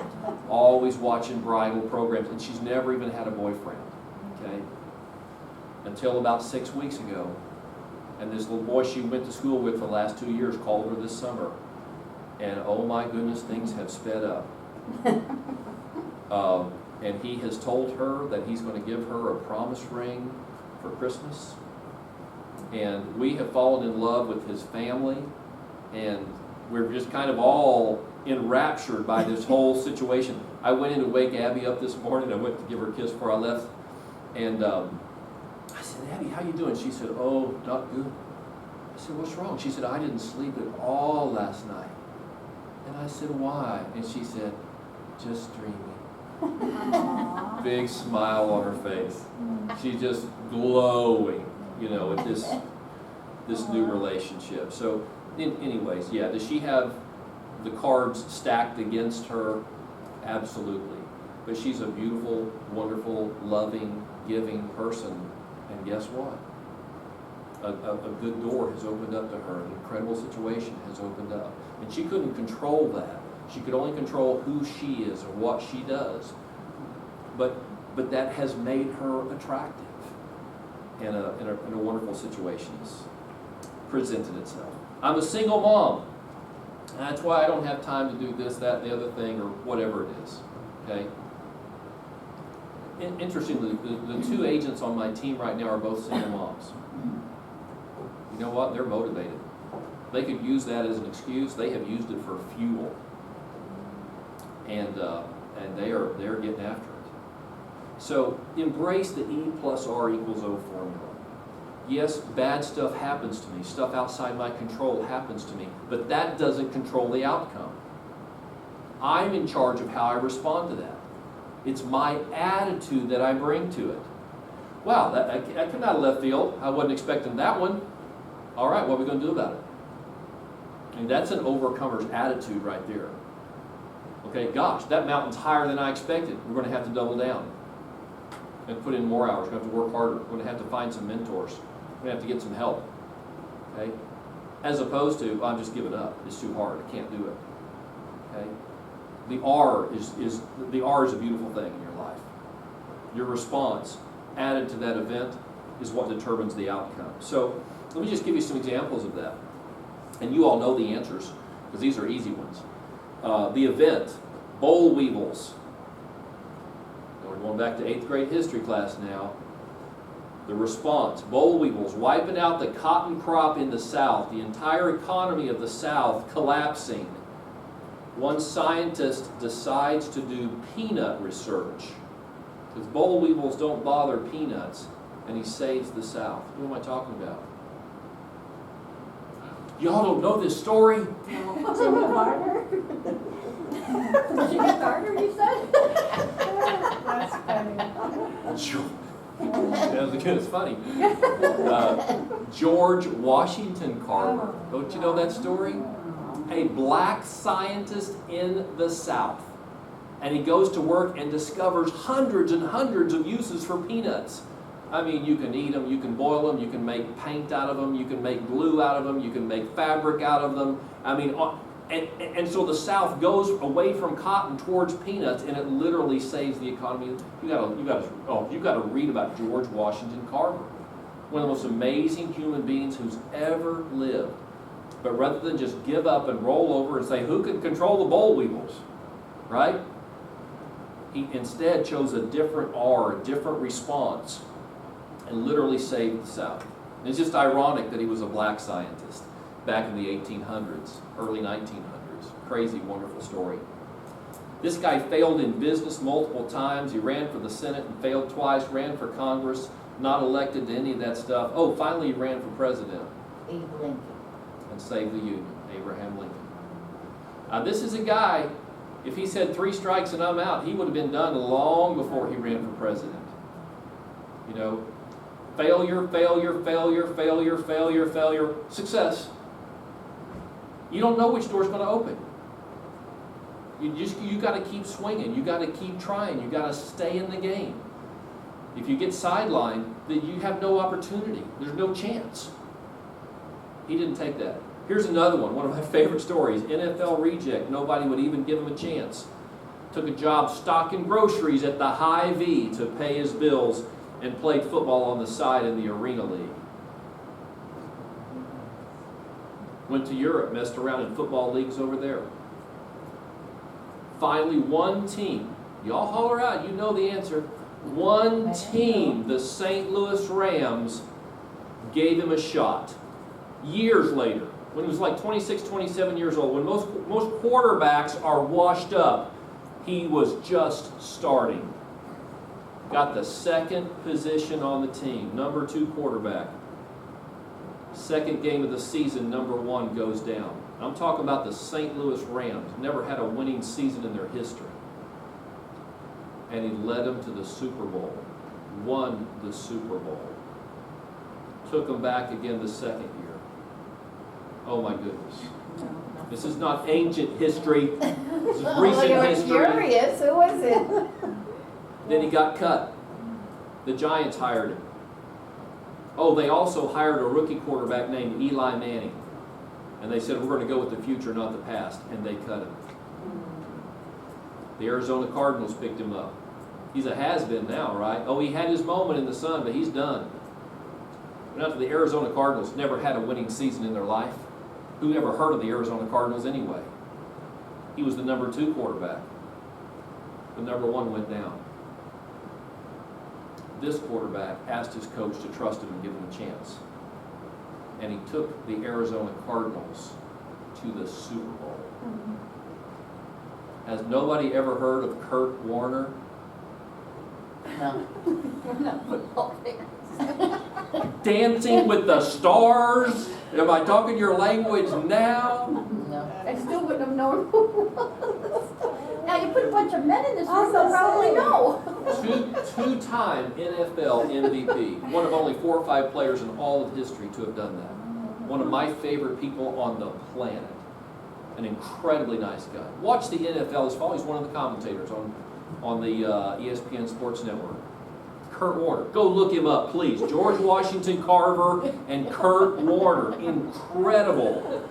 Always watching bridal programs, and she's never even had a boyfriend. Okay? Until about 6 weeks ago. And this little boy she went to school with for the last 2 years called her this summer. And oh my goodness, things have sped up. And he has told her that he's going to give her a promise ring for Christmas. And we have fallen in love with his family. And we're just kind of all enraptured by this whole situation. I went in to wake Abby up this morning. I went to give her a kiss before I left. And I said, Abby, how you doing? She said, oh, not good. I said, what's wrong? She said, I didn't sleep at all last night. And I said, why? And she said, just dreaming. Big smile on her face. She's just glowing, with this new relationship. So, anyways, yeah, does she have the cards stacked against her? Absolutely. But she's a beautiful, wonderful, loving, giving person. And guess what? A good door has opened up to her. An incredible situation has opened up. And she couldn't control that. She could only control who she is or what she does. But that has made her attractive. And a wonderful situation has presented itself. I'm a single mom. And that's why I don't have time to do this, that, and the other thing, or whatever it is. Okay? Interestingly, the 2 agents on my team right now are both single moms. You know what? They're motivated. They could use that as an excuse. They have used it for fuel. And they're getting after it. So embrace the E plus R equals O formula. Yes, bad stuff happens to me. Stuff outside my control happens to me. But that doesn't control the outcome. I'm in charge of how I respond to that. It's my attitude that I bring to it. Wow, that came out of left field. I wasn't expecting that one. All right, what are we going to do about it? And that's an overcomer's attitude right there. Okay, gosh, that mountain's higher than I expected. We're going to have to double down and put in more hours. We're going to have to work harder. We're going to have to find some mentors. We're going to have to get some help. Okay, as opposed to, I'm just giving up. It's too hard. I can't do it. Okay, the R is a beautiful thing in your life. Your response added to that event is what determines the outcome. So let me just give you some examples of that. And you all know the answers, because these are easy ones. The event, boll weevils. We're going back to 8th grade history class now. The response, boll weevils, wiping out the cotton crop in the South, the entire economy of the South collapsing. One scientist decides to do peanut research, because boll weevils don't bother peanuts, and he saves the South. Who am I talking about? Y'all don't know this story? Jimmy Carter? Jimmy Carter, you said? That's funny. It's funny. George Washington Carver. Don't you know that story? A black scientist in the South. And he goes to work and discovers hundreds and hundreds of uses for peanuts. I mean, you can eat them, you can boil them, you can make paint out of them, you can make glue out of them, you can make fabric out of them. I mean, and so the South goes away from cotton towards peanuts, and it literally saves the economy. You got to read about George Washington Carver, one of the most amazing human beings who's ever lived. But rather than just give up and roll over and say, who can control the boll weevils, right? He instead chose a different R, a different response, and literally saved the South. And it's just ironic that he was a black scientist back in the 1800s, early 1900s. Crazy, wonderful story. This guy failed in business multiple times. He ran for the Senate and failed twice, ran for Congress, not elected to any of that stuff. Oh, finally he ran for president. Abe Lincoln. And saved the Union, Abraham Lincoln. This is a guy, if he said 3 strikes and I'm out, he would have been done long before he ran for president. You know, failure, failure, failure, failure, failure, failure, success. You don't know which door's going to open. You got to keep swinging. You got to keep trying. You got to stay in the game. If you get sidelined, then you have no opportunity. There's no chance. He didn't take that. Here's another one of my favorite stories. NFL reject. Nobody would even give him a chance. Took a job stocking groceries at the Hy-Vee to pay his bills, and played football on the side in the Arena League. Went to Europe, messed around in football leagues over there. Finally, one team, y'all holler out, you know the answer. One team, the St. Louis Rams, gave him a shot. Years later, when he was like 26, 27 years old, when most quarterbacks are washed up, he was just starting. Got the second position on the team, number 2 quarterback. Second game of the season, number 1 goes down. I'm talking about the St. Louis Rams. Never had a winning season in their history. And he led them to the Super Bowl. Won the Super Bowl. Took them back again the second year. Oh my goodness. This is not ancient history. This is recent history. Curious. Who was it? Then he got cut. The Giants hired him. Oh, they also hired a rookie quarterback named Eli Manning. And they said, we're going to go with the future, not the past. And they cut him. The Arizona Cardinals picked him up. He's a has-been now, right? Oh, he had his moment in the sun, but he's done. Went out to the Arizona Cardinals, never had a winning season in their life. Who ever heard of the Arizona Cardinals anyway? He was the number 2 quarterback. The number 1 went down. This quarterback asked his coach to trust him and give him a chance. And he took the Arizona Cardinals to the Super Bowl. Has nobody ever heard of Kurt Warner? No. We're not football fans. Dancing with the Stars? Am I talking your language now? No. I still wouldn't have known who it was. Now you put a bunch of men in this room, they'll probably know. Two-time NFL MVP. One of only 4 or 5 players in all of history to have done that. One of my favorite people on the planet. An incredibly nice guy. Watch the NFL this fall. He's one of the commentators on the ESPN Sports Network. Kurt Warner. Go look him up, please. George Washington Carver and Kurt Warner. Incredible.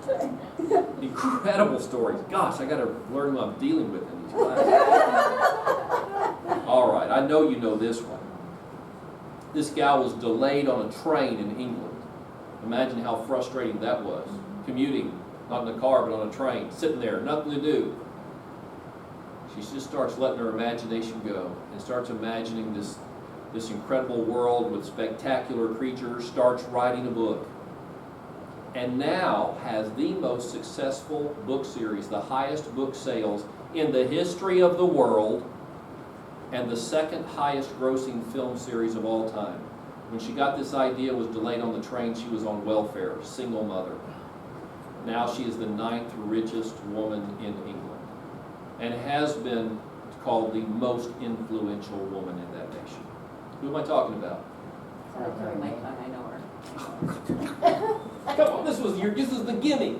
Incredible stories. Gosh, I got to learn who I'm dealing with in these classes. All right, I know you know this one. This gal was delayed on a train in England. Imagine how frustrating that was. Commuting, not in a car, but on a train, sitting there, nothing to do. She just starts letting her imagination go and starts imagining this incredible world with spectacular creatures, starts writing a book. And now has the most successful book series, the highest book sales in the history of the world, and the second highest grossing film series of all time. When she got this idea, was delayed on the train, she was on welfare, single mother. Now she is the 9th richest woman in England, and has been called the most influential woman in that nation. Who am I talking about? Sorry, my tongue, I know her. Come on, this is the gimme.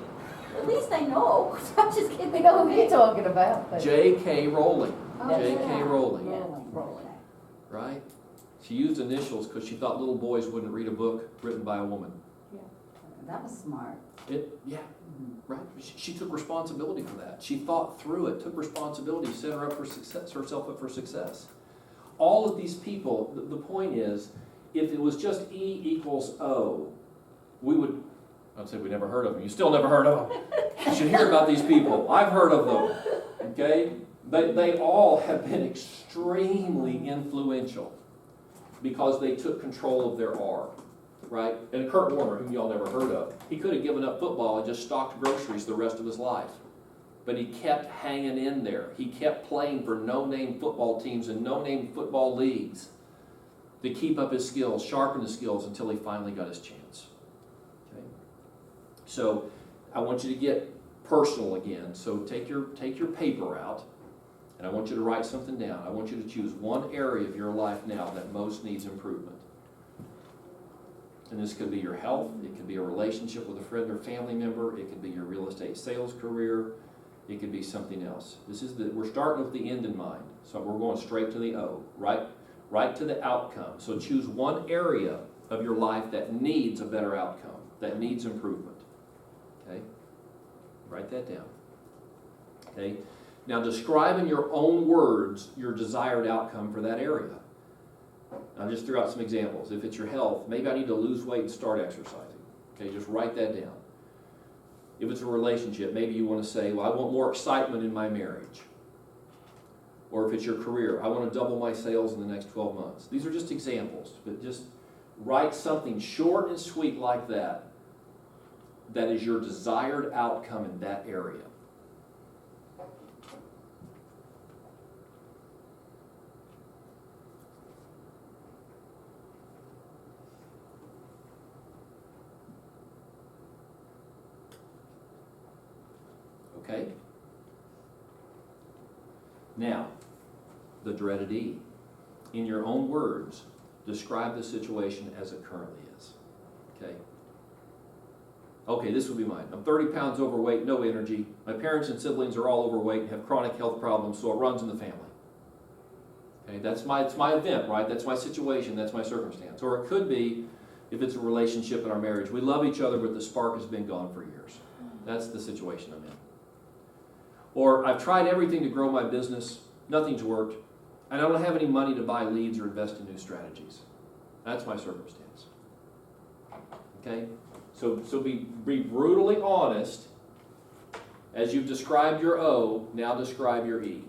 At least I know. I'm just kidding. We know who you're talking about. But J.K. Rowling. Oh, J.K. yeah. Rowling, Yeah, Rowling. right? She used initials because she thought little boys wouldn't read a book written by a woman. That was smart. Yeah, right. She took responsibility for that. She thought through it, took responsibility, set her up for success, herself up for success. All of these people, the point is, if it was just E equals O, we would, I'd say we never heard of them. You still never heard of them. You should hear about these people. I've heard of them, okay? They all have been extremely influential because they took control of their R, right? And Kurt Warner, whom y'all never heard of, he could have given up football and just stocked groceries the rest of his life. But he kept hanging in there. He kept playing for no-name football teams and no-name football leagues to keep up his skills, sharpen his skills until he finally got his chance. Okay? So I want you to get personal again. So take your paper out, and I want you to write something down. I want you to choose one area of your life now that most needs improvement. And this could be your health, it could be a relationship with a friend or family member, it could be your real estate sales career, it could be something else. We're starting with the end in mind, so we're going straight to the O, right to the outcome. So choose one area of your life that needs a better outcome, that needs improvement. Okay? Write that down. Okay? Now describe in your own words your desired outcome for that area. I just threw out some examples. If it's your health, maybe I need to lose weight and start exercising. Okay, just write that down. If it's a relationship, maybe you want to say, well, I want more excitement in my marriage. Or if it's your career, I want to double my sales in the next 12 months. These are just examples, but just write something short and sweet like that that is your desired outcome in that area. Okay? Now, the dreaded E. In your own words, describe the situation as it currently is. Okay? Okay, this would be mine. I'm 30 pounds overweight, no energy. My parents and siblings are all overweight and have chronic health problems, so it runs in the family. Okay, it's my event, right? That's my situation, that's my circumstance. Or it could be, if it's a relationship in our marriage, we love each other, but the spark has been gone for years. That's the situation I'm in. Or I've tried everything to grow my business, nothing's worked, and I don't have any money to buy leads or invest in new strategies. That's my circumstance. Okay? So be brutally honest. As you've described your O, now describe your E.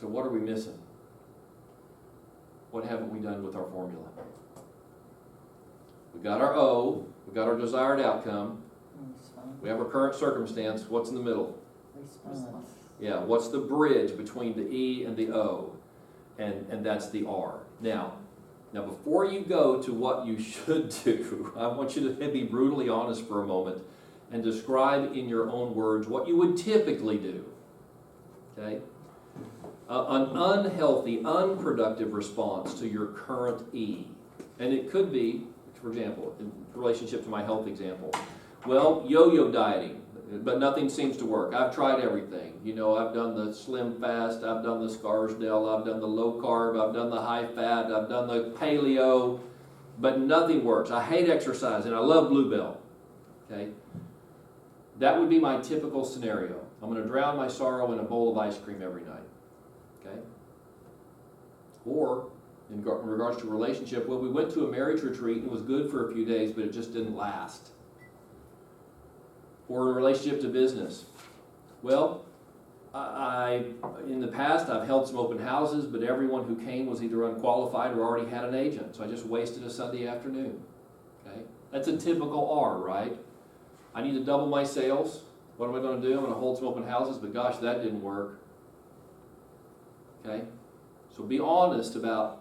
So what are we missing? What haven't we done with our formula? We got our O, we got our desired outcome, we have our current circumstance. What's in the middle? Response. Yeah, what's the bridge between the E and the O? And that's the R. Now before you go to what you should do, I want you to be brutally honest for a moment and describe in your own words what you would typically do. Okay? An unhealthy, unproductive response to your current E. And it could be, for example, in relationship to my health example, well, yo-yo dieting, but nothing seems to work. I've tried everything. You know, I've done the Slim Fast, I've done the Scarsdale, I've done the low carb, I've done the high fat, I've done the paleo, but nothing works. I hate exercise and I love Bluebell. Okay? That would be my typical scenario. I'm going to drown my sorrow in a bowl of ice cream every night. Okay? Or, in regards to a relationship, well, we went to a marriage retreat and it was good for a few days, but it just didn't last. Or in relationship to business. Well, in the past, I've held some open houses, but everyone who came was either unqualified or already had an agent, so I just wasted a Sunday afternoon. Okay? That's a typical R, right? I need to double my sales. What am I going to do? I'm going to hold some open houses, but gosh, that didn't work. Okay? So be honest about,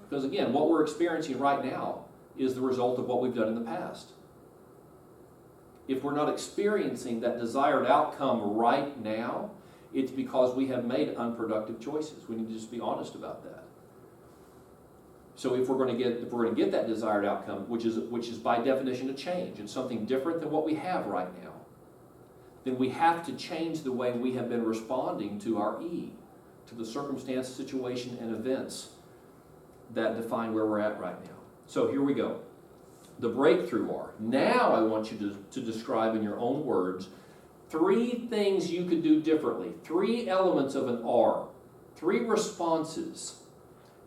because again, what we're experiencing right now is the result of what we've done in the past. If we're not experiencing that desired outcome right now, it's because we have made unproductive choices. We need to just be honest about that. So if we're going to get that desired outcome, which is by definition a change, and something different than what we have right now, then we have to change the way we have been responding to our E, to the circumstance, situation, and events that define where we're at right now. So here we go. The breakthrough R. Now I want you to describe in your own words 3 things you could do differently, 3 elements of an R, 3 responses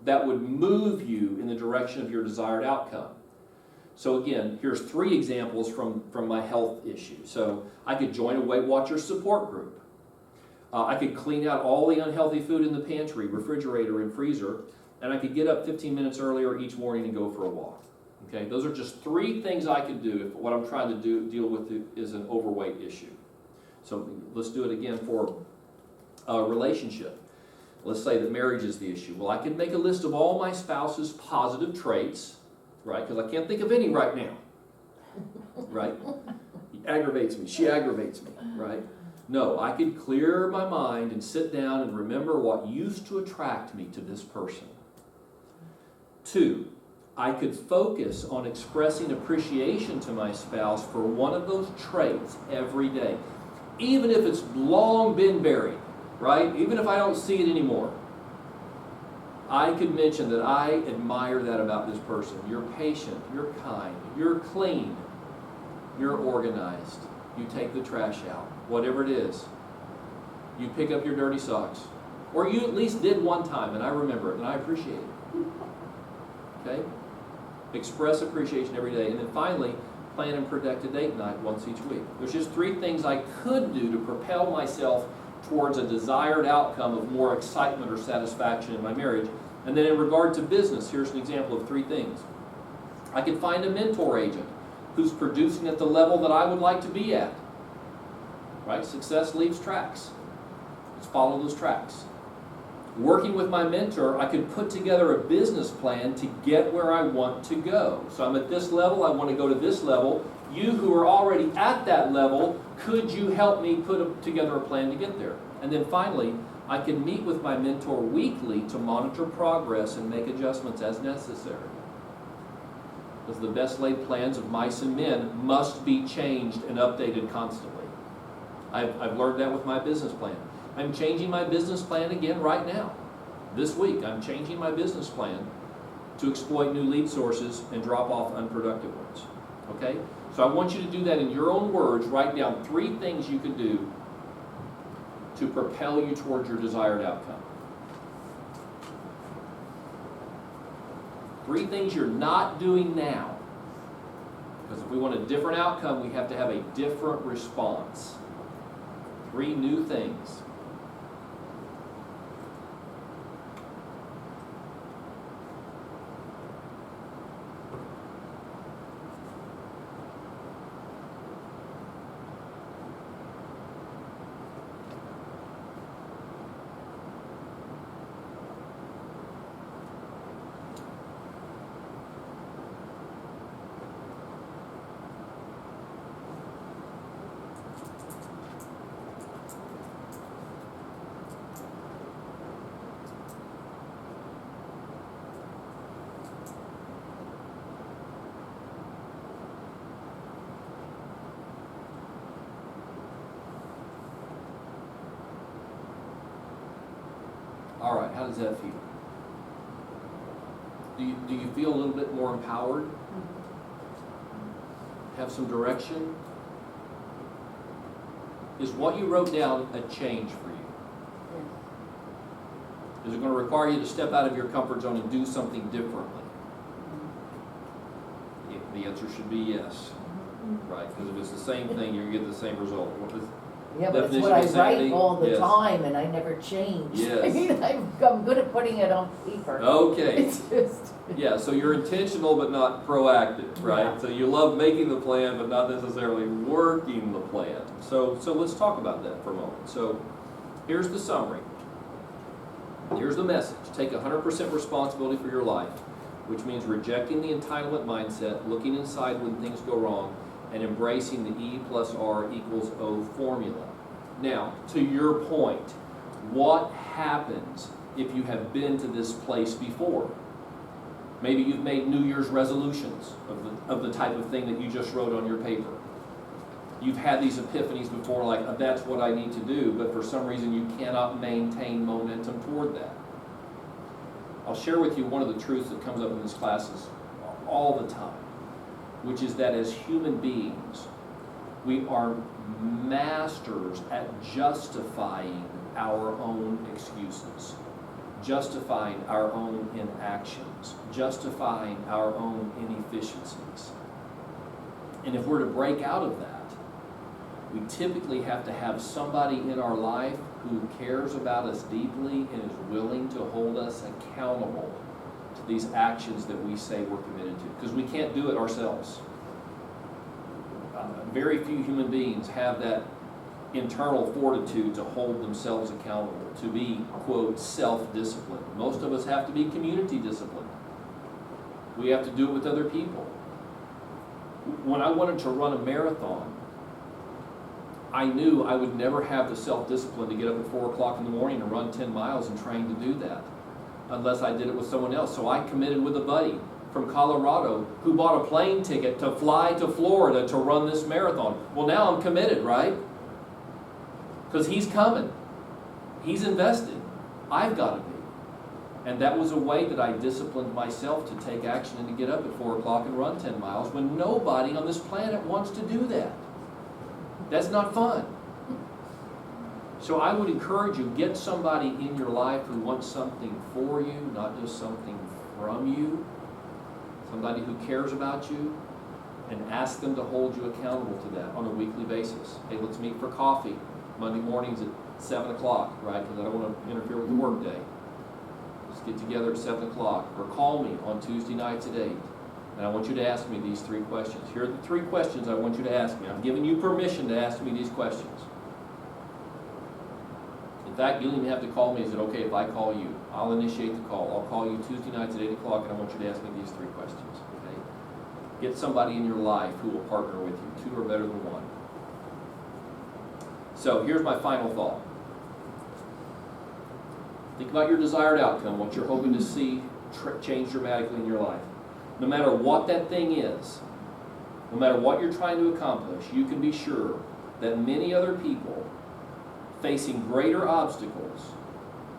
that would move you in the direction of your desired outcome. So again, here's 3 examples from my health issue. So I could join a Weight Watchers support group. I could clean out all the unhealthy food in the pantry, refrigerator, and freezer, and I could get up 15 minutes earlier each morning and go for a walk. Okay, those are just 3 things I could do if what I'm trying to deal with is an overweight issue. So let's do it again for a relationship. Let's say that marriage is the issue. Well, I can make a list of all my spouse's positive traits, right? Because I can't think of any right now, right? He aggravates me. She aggravates me, right? No, I could clear my mind and sit down and remember what used to attract me to this person. 2, I could focus on expressing appreciation to my spouse for one of those traits every day, even if it's long been buried, right? Even if I don't see it anymore. I could mention that I admire that about this person. You're patient, you're kind, you're clean, you're organized, you take the trash out, whatever it is. You pick up your dirty socks. Or you at least did one time, and I remember it, and I appreciate it. Okay? Express appreciation every day. And then finally, plan and protect a date night once each week. There's just 3 things I could do to propel myself towards a desired outcome of more excitement or satisfaction in my marriage. And then in regard to business, here's an example of 3 things. I could find a mentor agent who's producing at the level that I would like to be at. Right? Success leaves tracks. Let's follow those tracks. Working with my mentor, I could put together a business plan to get where I want to go. So I'm at this level, I want to go to this level. You who are already at that level, could you help me put together a plan to get there? And then finally, I can meet with my mentor weekly to monitor progress and make adjustments as necessary. Because the best laid plans of mice and men must be changed and updated constantly. I've learned that with my business plan. I'm changing my business plan again right now. This week, I'm changing my business plan to exploit new lead sources and drop off unproductive ones. Okay? So I want you to do that in your own words. Write down 3 things you can do to propel you towards your desired outcome. 3 things you're not doing now. Because if we want a different outcome, we have to have a different response. 3 new things. All right, how does that feel? Do you feel a little bit more empowered? Have some direction? Is what you wrote down a change for you? Is it going to require you to step out of your comfort zone and do something differently? The answer should be yes, right? Because if it's the same thing, you're going to get the same result. Yeah, but it's Definition what I of insanity? write all the Yes. time and I never change. Yes. I mean, I'm good at putting it on paper. Okay. It's just. Yeah, so you're intentional but not proactive, right? Yeah. So you love making the plan but not necessarily working the plan. So let's talk about that for a moment. So here's the summary. Here's the message. Take 100% responsibility for your life, which means rejecting the entitlement mindset, looking inside when things go wrong, and embracing the E plus R equals O formula. Now, to your point, what happens if you have been to this place before? Maybe you've made New Year's resolutions of the type of thing that you just wrote on your paper. You've had these epiphanies before, like, that's what I need to do, but for some reason you cannot maintain momentum toward that. I'll share with you one of the truths that comes up in these classes all the time, which is that as human beings, we are masters at justifying our own excuses, justifying our own inactions, justifying our own inefficiencies. And if we're to break out of that, we typically have to have somebody in our life who cares about us deeply and is willing to hold us accountable to these actions that we say we're committed to, because we can't do it ourselves. Very few human beings have that internal fortitude to hold themselves accountable, to be, quote, self-disciplined. Most of us have to be community disciplined. We have to do it with other people. When I wanted to run a marathon, I knew I would never have the self-discipline to get up at 4 o'clock in the morning and run 10 miles and train to do that, unless I did it with someone else. So I committed with a buddy from Colorado who bought a plane ticket to fly to Florida to run this marathon. Well, now I'm committed, right? Because he's coming. He's invested. I've got to be. And that was a way that I disciplined myself to take action and to get up at 4 o'clock and run 10 miles when nobody on this planet wants to do that. That's not fun. So I would encourage you, get somebody in your life who wants something for you, not just something from you. Somebody who cares about you, and ask them to hold you accountable to that on a weekly basis. Hey, let's meet for coffee Monday mornings at 7 o'clock, right? Because I don't want to interfere with the work day. Let's get together at 7 o'clock. Or call me on Tuesday nights at 8. And I want you to ask me these 3 questions. Here are the 3 questions I want you to ask me. I'm giving you permission to ask me these questions. In fact, you don't even have to call me. Is it okay if I call you? I'll initiate the call. I'll call you Tuesday nights at 8 o'clock, and I want you to ask me these 3 questions. Okay? Get somebody in your life who will partner with you. 2 are better than 1. So here's my final thought. Think about your desired outcome, what you're hoping to see change dramatically in your life. No matter what that thing is, no matter what you're trying to accomplish, you can be sure that many other people facing greater obstacles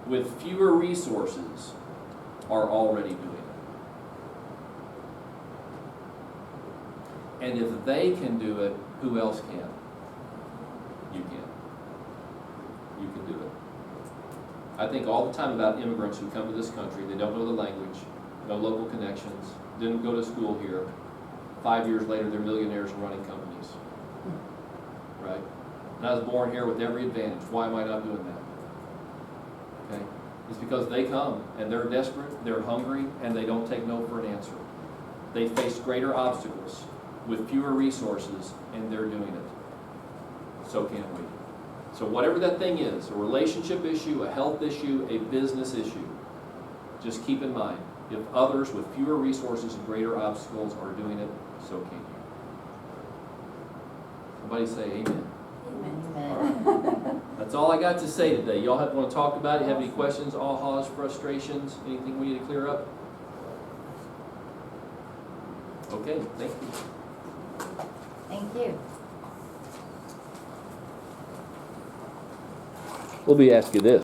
with fewer resources are already doing it. And if they can do it, who else can? You can. You can do it. I think all the time about immigrants who come to this country. They don't know the language, no local connections, didn't go to school here. 5 years later, they're millionaires and running companies. Right? And I was born here with every advantage. Why am I not doing that? Okay? It's because they come and they're desperate, they're hungry, and they don't take no for an answer. They face greater obstacles with fewer resources, and they're doing it. So can we. So whatever that thing is, a relationship issue, a health issue, a business issue, just keep in mind, if others with fewer resources and greater obstacles are doing it, so can you. Somebody say amen. Amen. That's all I got to say today. Y'all want to talk about it? Have any questions, ahas, frustrations, anything we need to clear up? Okay, thank you. Thank you. Let me ask you this.